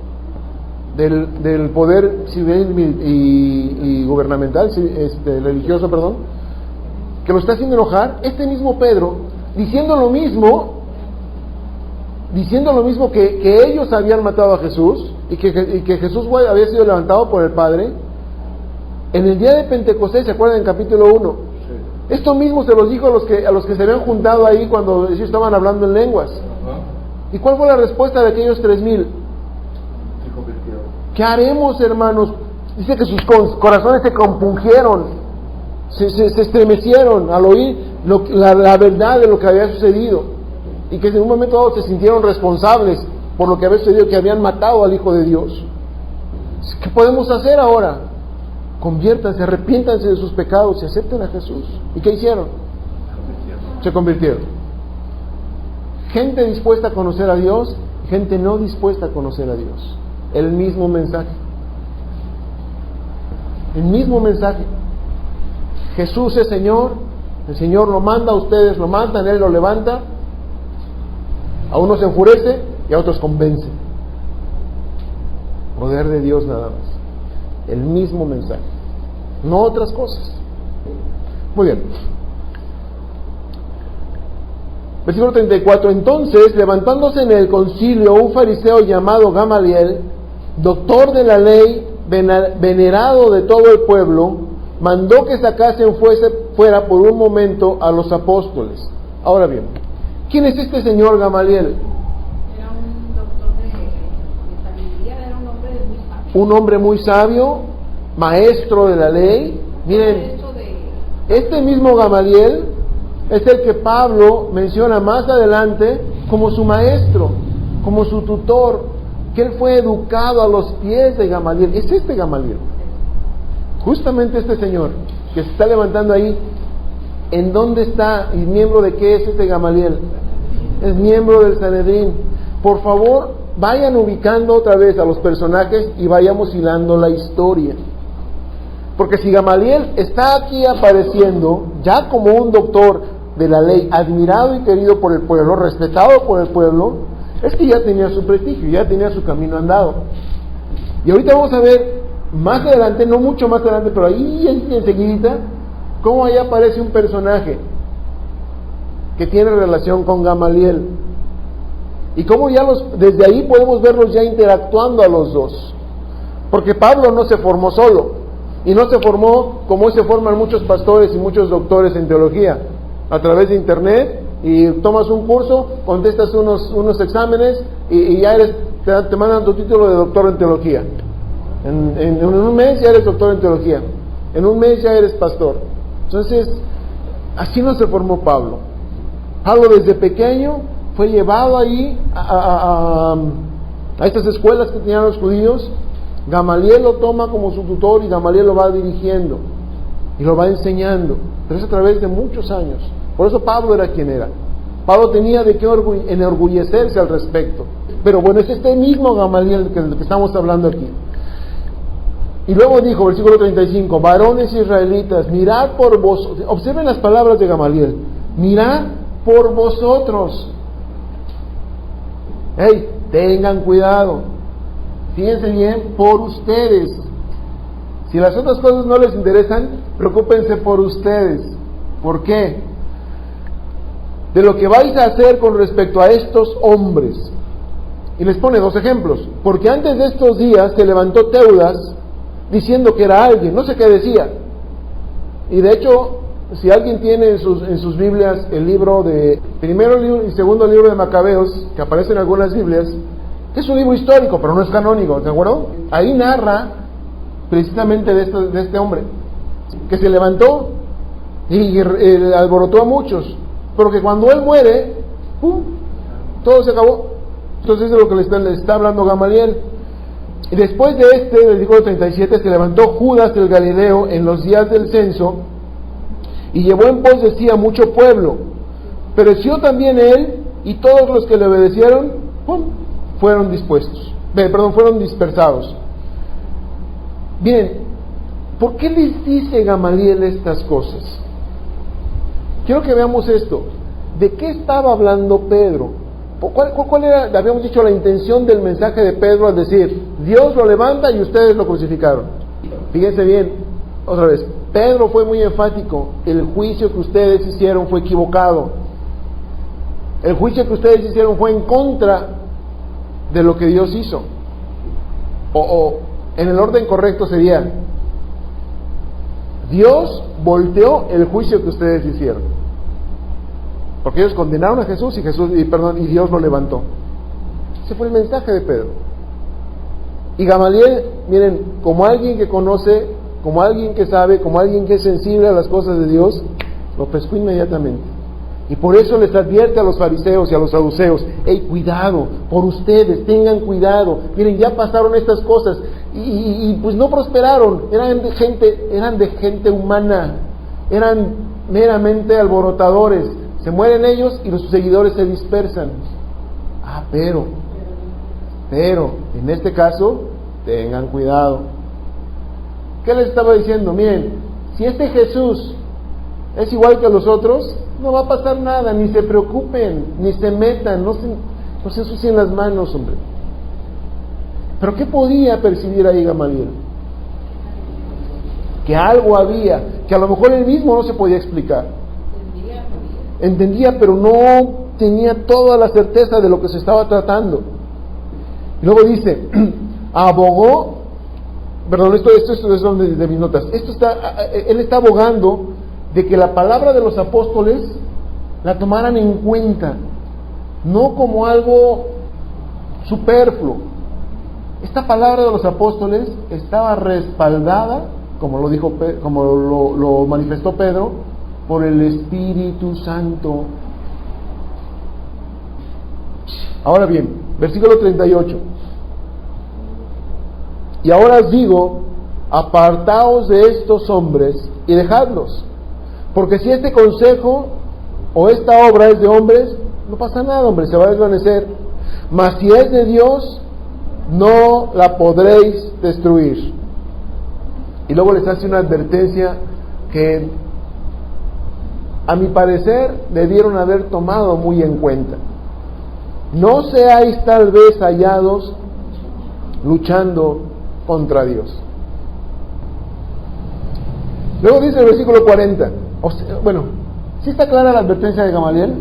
del poder civil y gubernamental, religioso, perdón, que lo está haciendo enojar. Este mismo Pedro diciendo lo mismo que ellos habían matado a Jesús y que Jesús había sido levantado por el Padre. En el día de Pentecostés, ¿se acuerdan en capítulo 1? Sí. Esto mismo se los dijo a los que se habían juntado ahí cuando ellos estaban hablando en lenguas. ¿Y cuál fue la respuesta de aquellos 3,000? Se convirtió. ¿Qué haremos, hermanos? Dice que sus corazones se compungieron, se estremecieron al oír la verdad de lo que había sucedido, y que en un momento dado se sintieron responsables por lo que había sucedido, que habían matado al Hijo de Dios. ¿Qué podemos hacer ahora? Conviértanse, arrepiéntanse de sus pecados y acepten a Jesús. ¿Y qué hicieron? Se convirtieron. Gente dispuesta a conocer a Dios, gente no dispuesta a conocer a Dios. El mismo mensaje. El mismo mensaje. Jesús es Señor, el Señor lo manda, a ustedes lo mandan, Él lo levanta. A unos enfurece y a otros convence. Poder de Dios nada más. El mismo mensaje, no otras cosas. Muy bien. Versículo 34. Entonces, levantándose en el concilio un fariseo llamado Gamaliel, doctor de la ley, venerado de todo el pueblo, mandó que sacasen fuera por un momento a los apóstoles. Ahora bien, ¿quién es este señor Gamaliel? Era un doctor de sabiduría, era un hombre muy sabio. Un hombre muy sabio, maestro de la ley. Miren, este mismo Gamaliel es el que Pablo menciona más adelante como su maestro, como su tutor, que él fue educado a los pies de Gamaliel. Es este Gamaliel, justamente este señor que se está levantando ahí. ¿En dónde está y miembro de qué es este Gamaliel? Es miembro del Sanedrín. Por favor, vayan ubicando otra vez a los personajes y vayamos hilando la historia. Porque si Gamaliel está aquí apareciendo ya como un doctor de la ley, admirado y querido por el pueblo, respetado por el pueblo, es que ya tenía su prestigio, ya tenía su camino andado. Y ahorita vamos a ver más adelante, no mucho más adelante, pero ahí enseguidita, cómo ahí aparece un personaje que tiene relación con Gamaliel. Y cómo ya desde ahí podemos verlos ya interactuando a los dos. Porque Pablo no se formó solo, y no se formó como hoy se forman muchos pastores y muchos doctores en teología, a través de internet, y tomas un curso, contestas unos exámenes y ya te mandan tu título de doctor en teología. En un mes ya eres doctor en teología, en un mes ya eres pastor. Entonces, así no se formó Pablo. Pablo desde pequeño fue llevado ahí a estas escuelas que tenían los judíos. Gamaliel lo toma como su tutor y Gamaliel lo va dirigiendo y lo va enseñando, pero es a través de muchos años. Por eso Pablo era quien era. Pablo tenía de qué enorgullecerse al respecto. Pero bueno, es este mismo Gamaliel del que estamos hablando aquí. Y luego dijo, versículo 35, varones israelitas, mirad por vosotros. Observen las palabras de Gamaliel. Mirad por vosotros. Hey, tengan cuidado. Fíjense bien, por ustedes. Si las otras cosas no les interesan, preocúpense por ustedes. ¿Por qué? De lo que vais a hacer con respecto a estos hombres. Y les pone 2 ejemplos. Porque antes de estos días se levantó Teudas diciendo que era alguien, no sé qué decía. Y de hecho, si alguien tiene en sus Biblias el libro de primero y segundo libro de Macabeos, que aparece en algunas Biblias, que es un libro histórico, pero no es canónico, ¿de acuerdo? Ahí narra precisamente de este hombre, que se levantó y alborotó a muchos, pero que cuando él muere, ¡pum!, todo se acabó. Entonces es de lo que le está hablando Gamaliel. Y después de del versículo 37, se levantó Judas el Galileo en los días del censo y llevó en pos de sí a mucho pueblo. Pereció también él, y todos los que le obedecieron, fueron dispersados. Bien, ¿por qué les dice Gamaliel estas cosas? Quiero que veamos esto. ¿De qué estaba hablando Pedro? ¿Cuál era, habíamos dicho, la intención del mensaje de Pedro al decir, Dios lo levanta y ustedes lo crucificaron? Fíjense bien, otra vez, Pedro fue muy enfático, el juicio que ustedes hicieron fue equivocado. El juicio que ustedes hicieron fue en contra de lo que Dios hizo. O en el orden correcto sería, Dios volteó el juicio que ustedes hicieron. Porque ellos condenaron a Jesús y Dios lo levantó. Ese fue el mensaje de Pedro. Y Gamaliel, miren, como alguien que conoce, como alguien que sabe, como alguien que es sensible a las cosas de Dios, lo pescó inmediatamente. Y por eso les advierte a los fariseos y a los saduceos, hey, cuidado, por ustedes, tengan cuidado, miren, ya pasaron estas cosas, y pues no prosperaron, eran de gente humana, eran meramente alborotadores, se mueren ellos y los seguidores se dispersan. Pero, en este caso, tengan cuidado. ¿Qué les estaba diciendo? Miren, si este Jesús es igual que los otros, no va a pasar nada, ni se preocupen, ni se metan, no se ensucien las manos, hombre. Pero ¿qué podía percibir ahí Gamaliel? Que algo había, que a lo mejor él mismo no se podía explicar. Entendía, pero no tenía toda la certeza de lo que se estaba tratando. Y luego dice, abogó, perdón, esto es de mis notas, él está abogando de que la palabra de los apóstoles la tomaran en cuenta, no como algo superfluo. Esta palabra de los apóstoles estaba respaldada, como lo manifestó Pedro, por el Espíritu Santo. Ahora bien, versículo 38. Y ahora os digo, apartaos de estos hombres y dejadlos. Porque si este consejo o esta obra es de hombres, no pasa nada, hombre, se va a desvanecer. Mas si es de Dios, no la podréis destruir. Y luego les hace una advertencia que, a mi parecer, debieron haber tomado muy en cuenta. No seáis tal vez hallados luchando contra Dios. Luego dice el versículo 40. ¿Sí está clara la advertencia de Gamaliel?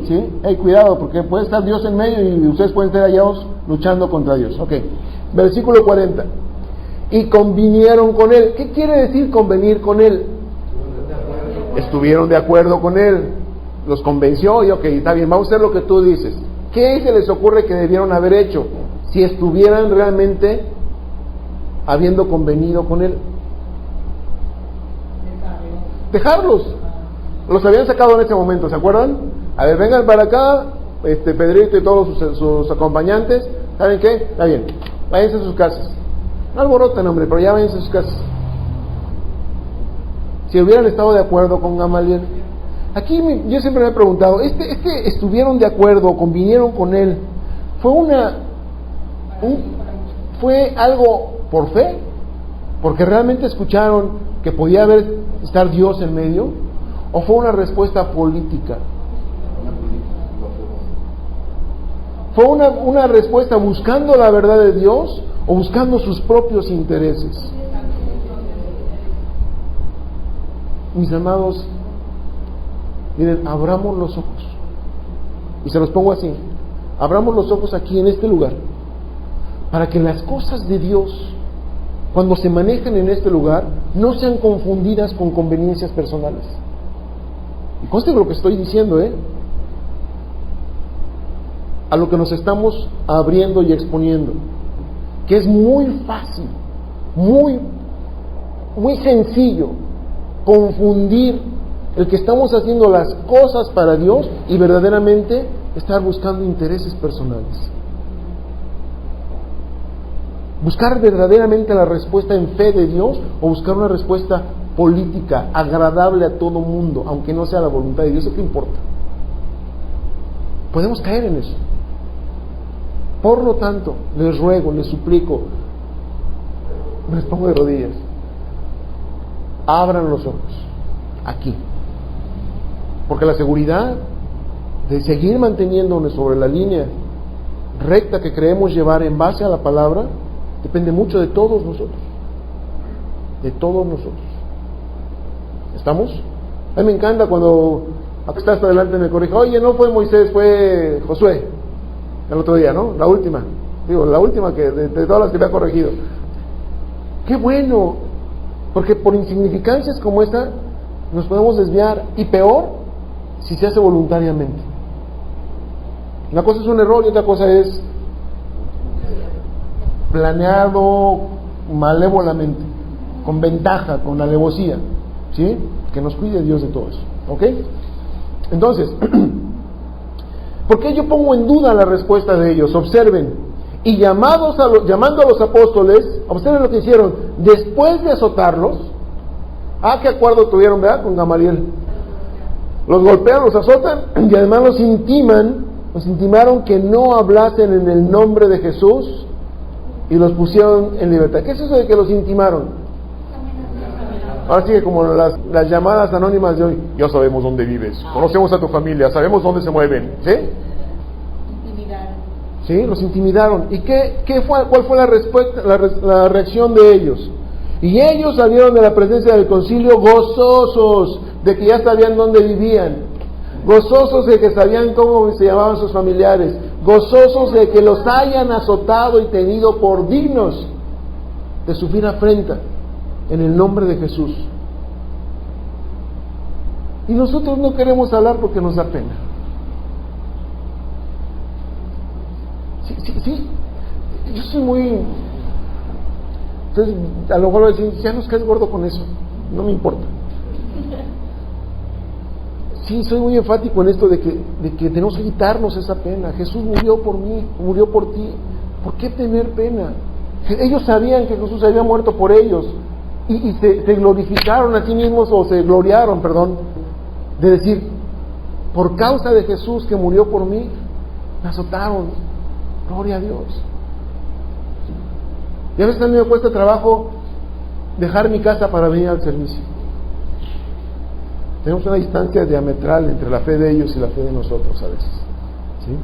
¿Sí? Hey, cuidado, porque puede estar Dios en medio y ustedes pueden ser hallados luchando contra Dios. Ok, versículo 40. Y convinieron con él. ¿Qué quiere decir convenir con él? Estuvieron de acuerdo con él, los convenció y ok, está bien, vamos a hacer lo que tú dices. ¿Qué se les ocurre que debieron haber hecho si estuvieran realmente habiendo convenido con él? Dejarlos. Los habían sacado en ese momento, ¿se acuerdan? A ver, vengan para acá, Pedrito y todos sus acompañantes. ¿Saben qué? Está bien, váyanse a sus casas. No alboroten, hombre, pero ya váyanse a sus casas. Si hubieran estado de acuerdo con Gamaliel. Aquí yo siempre me he preguntado, estuvieron de acuerdo, convinieron con él, ¿fue algo por fe? Porque realmente escucharon que podía estar Dios en medio, o fue una respuesta política. ¿Fue una respuesta buscando la verdad de Dios o buscando sus propios intereses? Mis amados, miren, abramos los ojos. Y se los pongo así. Abramos los ojos aquí en este lugar, para que las cosas de Dios, cuando se manejan en este lugar, no sean confundidas con conveniencias personales. Y conste lo que estoy diciendo, a lo que nos estamos abriendo y exponiendo, que es muy fácil, muy sencillo confundir el que estamos haciendo las cosas para Dios y verdaderamente estar buscando intereses personales. Buscar verdaderamente la respuesta en fe de Dios o buscar una respuesta política agradable a todo mundo, aunque no sea la voluntad de Dios, ¿eso qué importa? Podemos caer en eso. Por lo tanto, les ruego, les suplico, les pongo de rodillas, abran los ojos aquí, porque la seguridad de seguir manteniéndonos sobre la línea recta que creemos llevar en base a la palabra depende mucho de todos nosotros, ¿estamos? A mí me encanta cuando acá está hasta adelante me corrige, oye, no fue Moisés, fue Josué el otro día, ¿no? La última que de todas las que me ha corregido. ¡Qué bueno! Porque por insignificancias como esta nos podemos desviar, y peor si se hace voluntariamente. Una cosa es un error y otra cosa es planeado malévolamente, con ventaja, con alevosía, ¿sí? Que nos cuide Dios de todo eso, ¿ok? Entonces, ¿por qué yo pongo en duda la respuesta de ellos? Observen, y llamando a los apóstoles, observen lo que hicieron, después de azotarlos, ¿qué acuerdo tuvieron, verdad? Con Gamaliel. Los golpean, los azotan, y además los intimaron que no hablasen en el nombre de Jesús, y los pusieron en libertad. ¿Qué es eso de que los intimaron? Ahora sí que como las llamadas anónimas de hoy, ya sabemos dónde vives, conocemos a tu familia, sabemos dónde se mueven, ¿sí? Intimidaron. Sí, los intimidaron. ¿Y cuál fue la reacción de ellos? Y ellos salieron de la presencia del concilio gozosos de que ya sabían dónde vivían, gozosos de que sabían cómo se llamaban sus familiares, gozosos de que los hayan azotado y tenido por dignos de sufrir afrenta en el nombre de Jesús. Y nosotros no queremos hablar porque nos da pena. Sí, yo soy muy... Entonces, a lo mejor voy a decir, ya nos caes gordo con eso, no me importa. Sí, soy muy enfático en esto de que tenemos que quitarnos esa pena. Jesús murió por mí, murió por ti. ¿Por qué tener pena? Ellos sabían que Jesús había muerto por ellos y se glorificaron a sí mismos, o se gloriaron, de decir, por causa de Jesús que murió por mí, me azotaron. Gloria a Dios. Y a veces a mí me cuesta trabajo dejar mi casa para venir al servicio. Tenemos una distancia diametral entre la fe de ellos y la fe de nosotros a veces, ¿sí?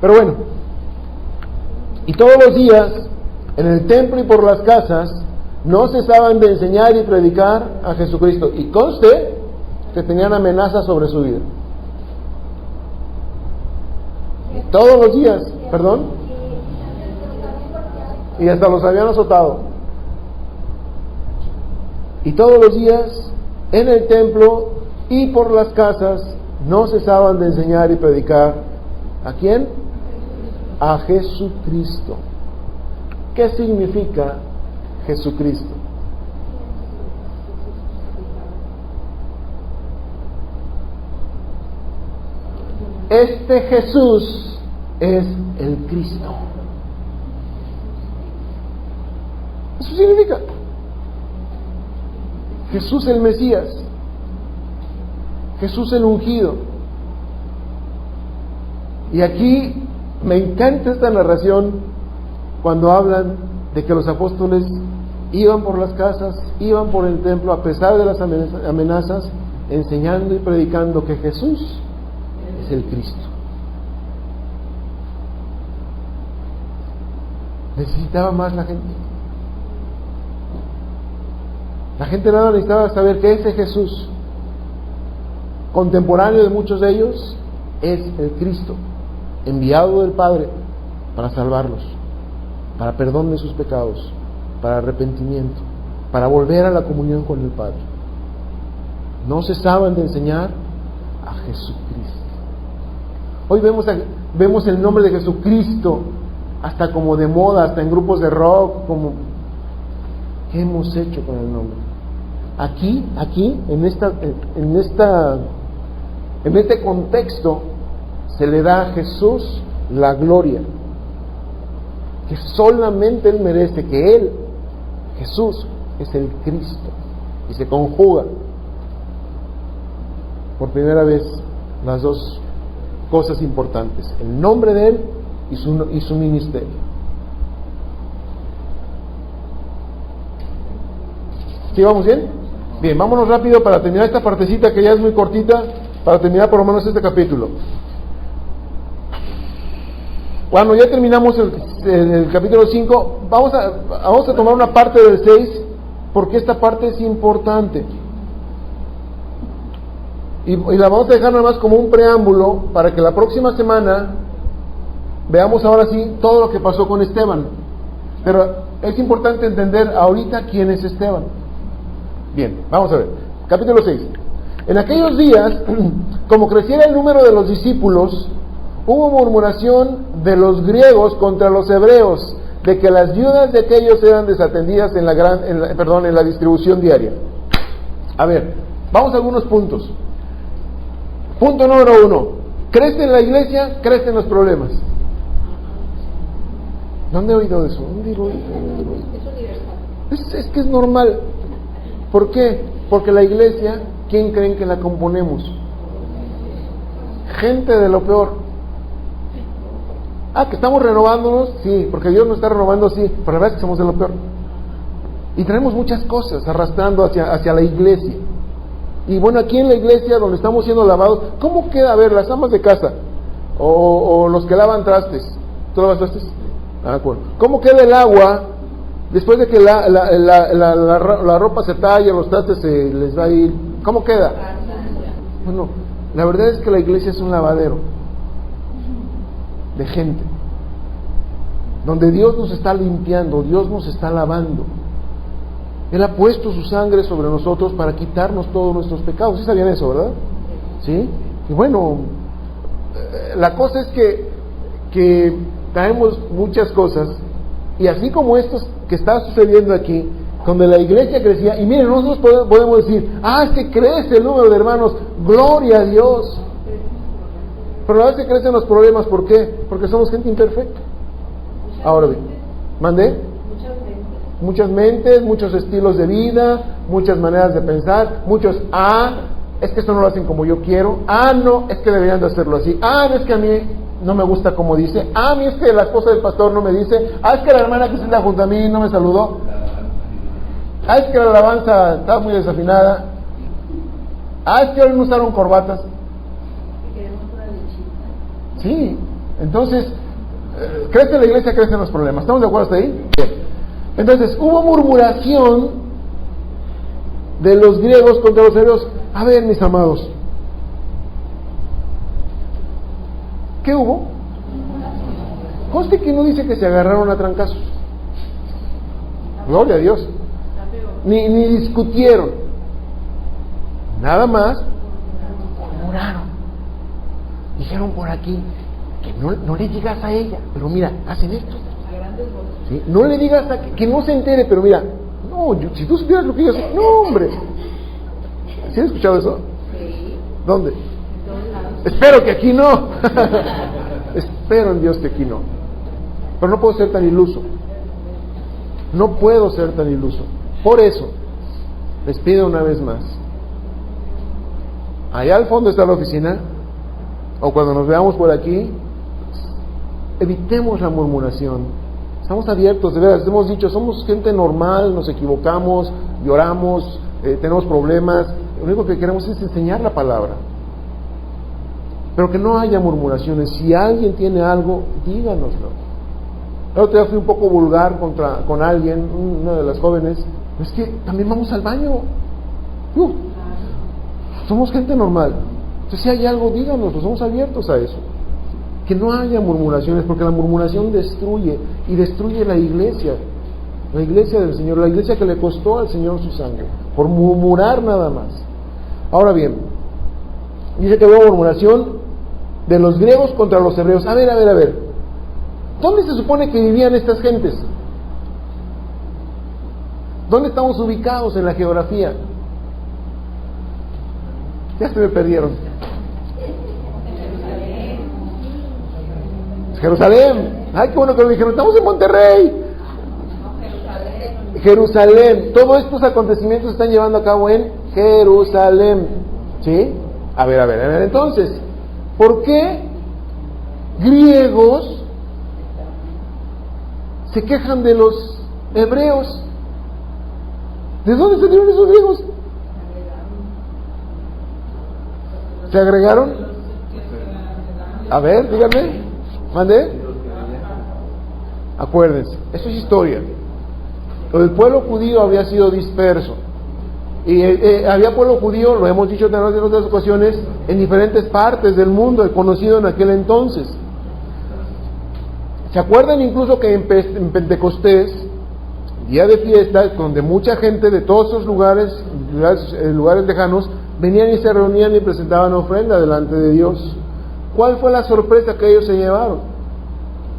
Pero bueno, y todos los días en el templo y por las casas no cesaban de enseñar y predicar a Jesucristo, y conste que tenían amenazas sobre su vida. Todos los días, perdón, y hasta los habían azotado. Y todos los días en el templo y por las casas no cesaban de enseñar y predicar. ¿A quién? A Jesucristo. ¿Qué significa Jesucristo? Este Jesús es el Cristo. Eso significa Jesús el Mesías, Jesús el ungido. Y aquí me encanta esta narración cuando hablan de que los apóstoles iban por las casas, iban por el templo, a pesar de las amenazas, enseñando y predicando que Jesús es el Cristo. Necesitaba más la gente. La gente nada necesitaba saber que ese Jesús, contemporáneo de muchos de ellos, es el Cristo, enviado del Padre para salvarlos, para perdón de sus pecados, para arrepentimiento, para volver a la comunión con el Padre. No cesaban de enseñar a Jesucristo. Hoy vemos el nombre de Jesucristo hasta como de moda, hasta en grupos de rock, como ¿qué hemos hecho con el nombre? Aquí, en este contexto, se le da a Jesús la gloria que solamente Él merece, que Él, Jesús, es el Cristo. y se conjuga por primera vez las dos cosas importantes, el nombre de Él y su ministerio. ¿Sí vamos bien? Bien, vámonos rápido para terminar esta partecita que ya es muy cortita, para terminar por lo menos este capítulo. Cuando ya terminamos el capítulo 5, vamos a tomar una parte del 6, porque esta parte es importante. Y la vamos a dejar nada más como un preámbulo para que la próxima semana veamos ahora sí todo lo que pasó con Esteban. Pero es importante entender ahorita quién es Esteban. Bien, vamos a ver. Capítulo 6. En aquellos días, como creciera el número de los discípulos, hubo murmuración de los griegos contra los hebreos, de que las viudas de aquellos eran desatendidas en la distribución diaria. A ver, vamos a algunos puntos. Punto número 1. Crece en la iglesia, crecen los problemas. ¿Dónde he oído eso? ¿Dónde he oído? Es que es normal. ¿Por qué? Porque la iglesia, ¿quién creen que la componemos? Gente de lo peor. Que estamos renovándonos, sí, porque Dios nos está renovando, sí, pero la verdad es que somos de lo peor. Y tenemos muchas cosas arrastrando hacia la iglesia. Y bueno, aquí en la iglesia donde estamos siendo lavados, ¿cómo queda? A ver, las amas de casa o los que lavan trastes. ¿Tú lavas trastes? Bueno. ¿Cómo queda el agua después de que la ropa se talla, los trastes se les va a ir? ¿Cómo queda? Bueno, la verdad es que la iglesia es un lavadero de gente, donde Dios nos está limpiando, Dios nos está lavando. Él ha puesto su sangre sobre nosotros para quitarnos todos nuestros pecados. ¿Sí sabían eso, verdad? ¿Sí? Y bueno, la cosa es que traemos muchas cosas, y así como esto que está sucediendo aquí, donde la iglesia crecía, y miren, nosotros podemos decir, es que crece el número de hermanos, gloria a Dios. Pero a veces crecen los problemas, ¿por qué? Porque somos gente imperfecta. Ahora bien, ¿mandé? Muchas mentes, muchos estilos de vida, muchas maneras de pensar, muchos, es que esto no lo hacen como yo quiero, no, es que deberían de hacerlo así, no, es que a mí no me gusta como dice, a mí es que la esposa del pastor no me dice, es que la hermana que se está junto a mí no me saludó, es que la alabanza está muy desafinada, es que hoy no usaron corbatas. Sí, entonces, crece la iglesia, crecen los problemas. ¿Estamos de acuerdo hasta ahí? Bien. Entonces, hubo murmuración de los griegos contra los hebreos. A ver, mis amados, ¿qué hubo? Conste que no dice que se agarraron a trancazos. Gloria a Dios. Ni discutieron. Nada más murmuraron. Dijeron por aquí que no le digas a ella, pero mira, hacen esto. ¿Sí? No le digas que no se entere, pero mira, si tú supieras lo que ellos hacen, no, hombre. ¿Sí has escuchado eso? Sí. ¿Dónde? Espero que aquí no. Espero en Dios que aquí no. Pero no puedo ser tan iluso. No puedo ser tan iluso. Por eso, les pido una vez más. Allá al fondo está la oficina, o cuando nos veamos por aquí, evitemos la murmuración. Estamos abiertos, de veras, hemos dicho, somos gente normal, nos equivocamos, lloramos, tenemos problemas. Lo único que queremos es enseñar la palabra. Pero que no haya murmuraciones. Si alguien tiene algo, díganoslo. El otro día fui un poco vulgar con alguien, una de las jóvenes. Es que también vamos al baño. Somos gente normal. Entonces, si hay algo, díganoslo, somos abiertos a eso. Que no haya murmuraciones, porque la murmuración destruye, y destruye la iglesia del Señor, la iglesia que le costó al Señor su sangre, por murmurar nada más. Ahora bien, dice que hubo murmuración de los griegos contra los hebreos. A ver, ¿dónde se supone que vivían estas gentes? ¿Dónde estamos ubicados en la geografía? Ya se me perdieron. Jerusalén. Ay, qué bueno que lo dijeron. Estamos en Monterrey. Jerusalén. Todos estos acontecimientos se están llevando a cabo en Jerusalén. ¿Sí? A ver, entonces, ¿por qué griegos se quejan de los hebreos? ¿De dónde salieron esos griegos? ¿Se agregaron? A ver, díganme. ¿Mande? Acuérdense, esto es historia. El pueblo judío había sido disperso. Y había pueblo judío, lo hemos dicho en otras ocasiones, en diferentes partes del mundo, conocido en aquel entonces. ¿Se acuerdan incluso que en Pentecostés, día de fiesta, donde mucha gente de todos esos lugares lejanos, venían y se reunían y presentaban ofrenda delante de Dios? ¿Cuál fue la sorpresa que ellos se llevaron?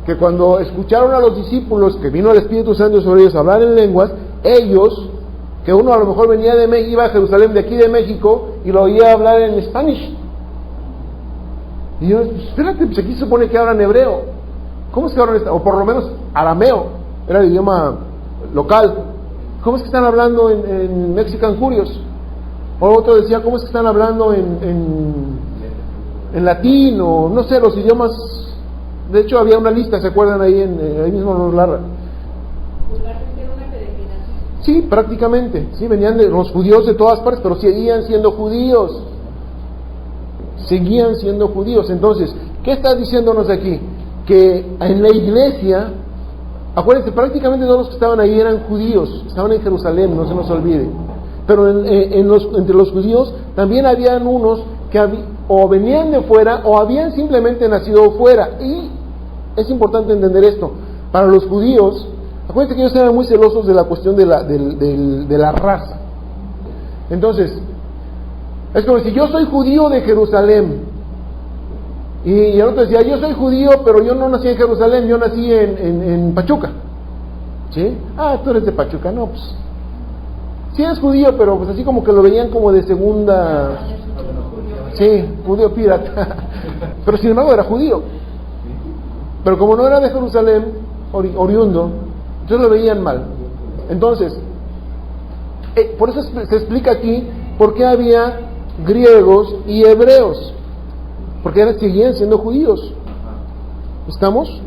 Que cuando escucharon a los discípulos, que vino el Espíritu Santo sobre ellos a hablar en lenguas, ellos, que uno a lo mejor venía de México, iba a Jerusalén de aquí de México y lo oía hablar en Spanish. Y yo, espérate, pues aquí se supone que hablan hebreo. ¿Cómo es que hablan, o por lo menos arameo, era el idioma local? ¿Cómo es que están hablando en Mexican Curious? O otro decía, ¿cómo es que están hablando en latín, o no sé, los idiomas? De hecho había una lista, ¿se acuerdan? Ahí mismo nos la... Sí, prácticamente, sí, venían los judíos de todas partes, pero seguían siendo judíos. Entonces, ¿qué está diciéndonos aquí? Que en la iglesia, acuérdense, prácticamente todos los que estaban ahí eran judíos, estaban en Jerusalén, no se nos olvide. Pero entre los judíos también habían unos que o venían de fuera o habían simplemente nacido fuera. Y es importante entender esto. Para los judíos, acuérdense que ellos eran muy celosos de la cuestión de la raza. Entonces, es como si yo soy judío de Jerusalén, y el otro decía, yo soy judío, pero yo no nací en Jerusalén, yo nací en Pachuca. ¿Sí? Ah, tú eres de Pachuca. No, pues sí es judío, pero pues así como que lo veían como de segunda. Sí, judío pirata. Pero sin embargo era judío. Pero como no era de Jerusalén, oriundo, entonces lo veían mal. Entonces, por eso se explica aquí por qué había griegos y hebreos, porque seguían siendo judíos. ¿Estamos?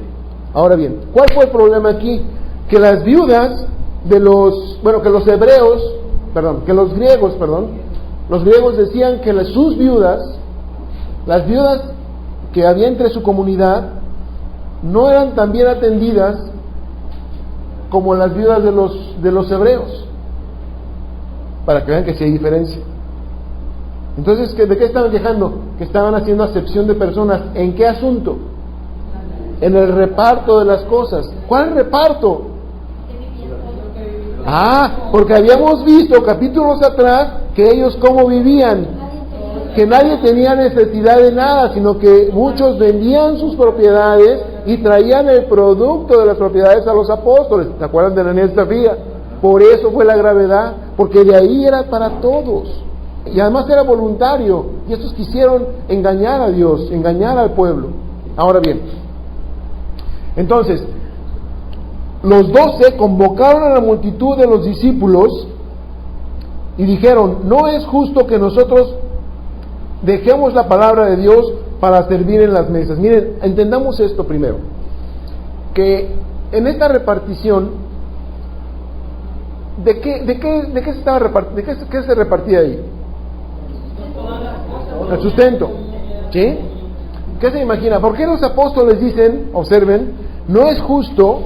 Ahora bien, ¿cuál fue el problema aquí? Que las viudas de los griegos decían que sus viudas, las viudas que había entre su comunidad, no eran tan bien atendidas como las viudas de los hebreos, para que vean que sí hay diferencia. Entonces, ¿de qué estaban quejando? Que estaban haciendo acepción de personas. ¿En qué asunto? En el reparto de las cosas. ¿Cuál reparto? Porque habíamos visto capítulos atrás que ellos cómo vivían, que nadie tenía necesidad de nada, sino que muchos vendían sus propiedades y traían el producto de las propiedades a los apóstoles. ¿Se acuerdan de Ananías y Zafira? Por eso fue la gravedad, porque de ahí era para todos, y además era voluntario, y estos quisieron engañar a Dios, engañar al pueblo. Ahora bien, entonces los 12 convocaron a la multitud de los discípulos y dijeron: no es justo que nosotros dejemos la palabra de Dios para servir en las mesas. Miren, entendamos esto primero, que en esta repartición, ¿qué se repartía ahí? El sustento, ¿sí? ¿Qué se imagina? ¿Por qué los apóstoles dicen, observen, no es justo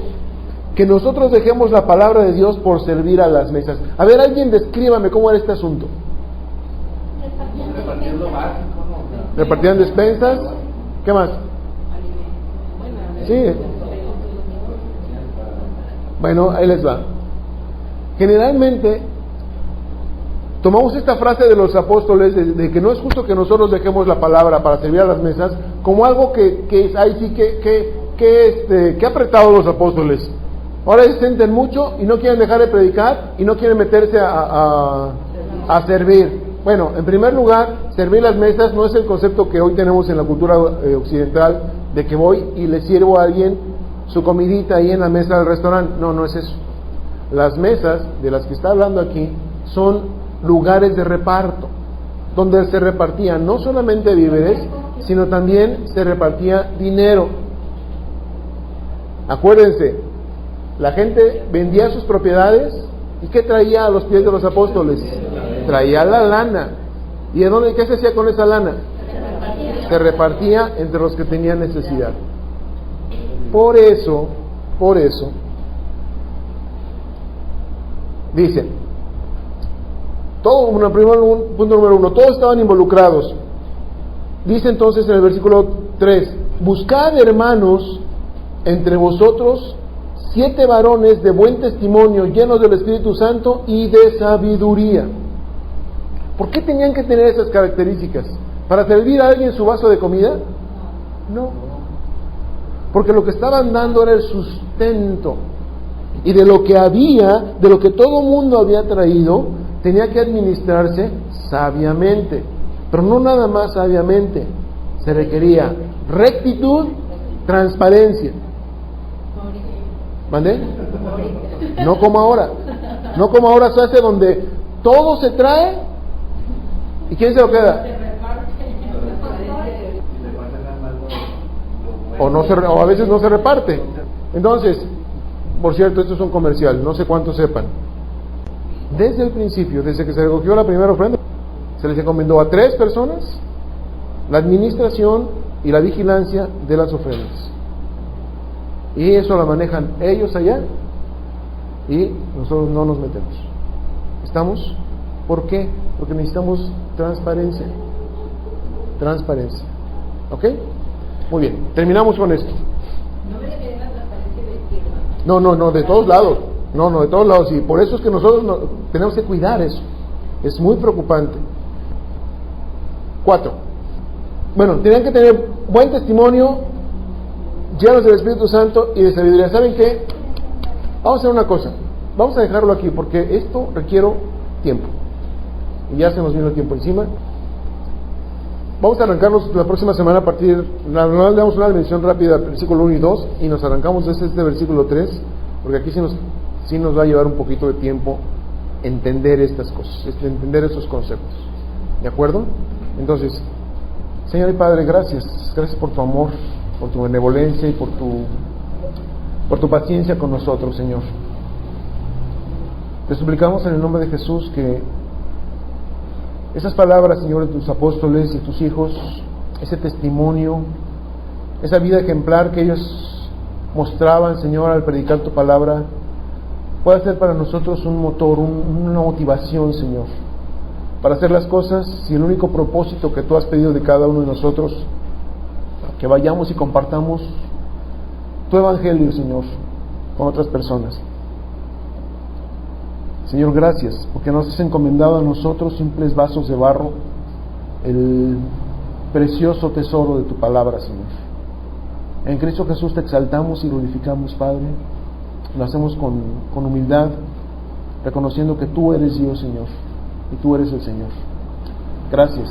que nosotros dejemos la palabra de Dios por servir a las mesas? A ver, alguien descríbame cómo era este asunto. ¿Repartían despensas? ¿Qué más? Sí. Bueno, ahí les va. Generalmente tomamos esta frase de los apóstoles de que no es justo que nosotros dejemos la palabra para servir a las mesas como algo que ahí sí que ha apretado los apóstoles. Ahora se sienten mucho y no quieren dejar de predicar y no quieren meterse a servir. Bueno, en primer lugar, servir las mesas no es el concepto que hoy tenemos en la cultura occidental, de que voy y le sirvo a alguien su comidita ahí en la mesa del restaurante. No, no es eso. Las mesas de las que está hablando aquí son lugares de reparto, donde se repartía no solamente víveres, sino también se repartía dinero. Acuérdense, la gente vendía sus propiedades, ¿y qué traía a los pies de los apóstoles? Traía la lana. ¿Y de dónde, qué se hacía con esa lana? Se repartía entre los que tenían necesidad. Por eso, dice, todo, punto número 1, todos estaban involucrados. Dice entonces en el versículo 3, buscad, hermanos, entre vosotros 7 varones de buen testimonio, llenos del Espíritu Santo y de sabiduría. ¿Por qué tenían que tener esas características? ¿Para servir a alguien su vaso de comida? No. Porque lo que estaban dando era el sustento. Y de lo que había, de lo que todo mundo había traído, tenía que administrarse sabiamente. Pero no nada más sabiamente. Se requería rectitud, transparencia. ¿Mandé? No como ahora. No como ahora se hace, donde todo se trae. ¿Y quién se lo queda? O a veces no se reparte. Entonces, por cierto, esto es un comercial, no sé cuántos sepan. Desde el principio, desde que se recogió la primera ofrenda, se les encomendó a 3 personas la administración y la vigilancia de las ofrendas. Y eso la manejan ellos allá y nosotros no nos metemos. ¿Estamos? ¿Por qué? Porque necesitamos transparencia. Transparencia. ¿Ok? Muy bien, terminamos con esto. No me refiero a la transparencia de izquierda. No, de todos lados. No, de todos lados. Y por eso es que nosotros tenemos que cuidar eso. Es muy preocupante. 4. Bueno, tenían que tener buen testimonio, llenos del Espíritu Santo y de sabiduría. ¿Saben qué? Vamos a hacer una cosa. Vamos a dejarlo aquí porque esto requiere tiempo. Y ya se nos vino el tiempo encima. Vamos a arrancarnos la próxima semana a partir, le damos una mención rápida al versículo 1 y 2 y nos arrancamos desde este versículo 3, porque aquí sí nos va a llevar un poquito de tiempo entender estas cosas, entender estos conceptos. ¿De acuerdo? Entonces, Señor y Padre, gracias por tu amor, por tu benevolencia y por tu paciencia con nosotros, Señor. Te suplicamos en el nombre de Jesús que esas palabras, Señor, de tus apóstoles y tus hijos, ese testimonio, esa vida ejemplar que ellos mostraban, Señor, al predicar tu palabra, pueda ser para nosotros un motor, una motivación, Señor, para hacer las cosas y el único propósito que tú has pedido de cada uno de nosotros, que vayamos y compartamos tu evangelio, Señor, con otras personas. Señor, gracias, porque nos has encomendado a nosotros, simples vasos de barro, el precioso tesoro de tu palabra, Señor. En Cristo Jesús te exaltamos y glorificamos, Padre. Lo hacemos con humildad, reconociendo que tú eres Dios, Señor, y tú eres el Señor. Gracias.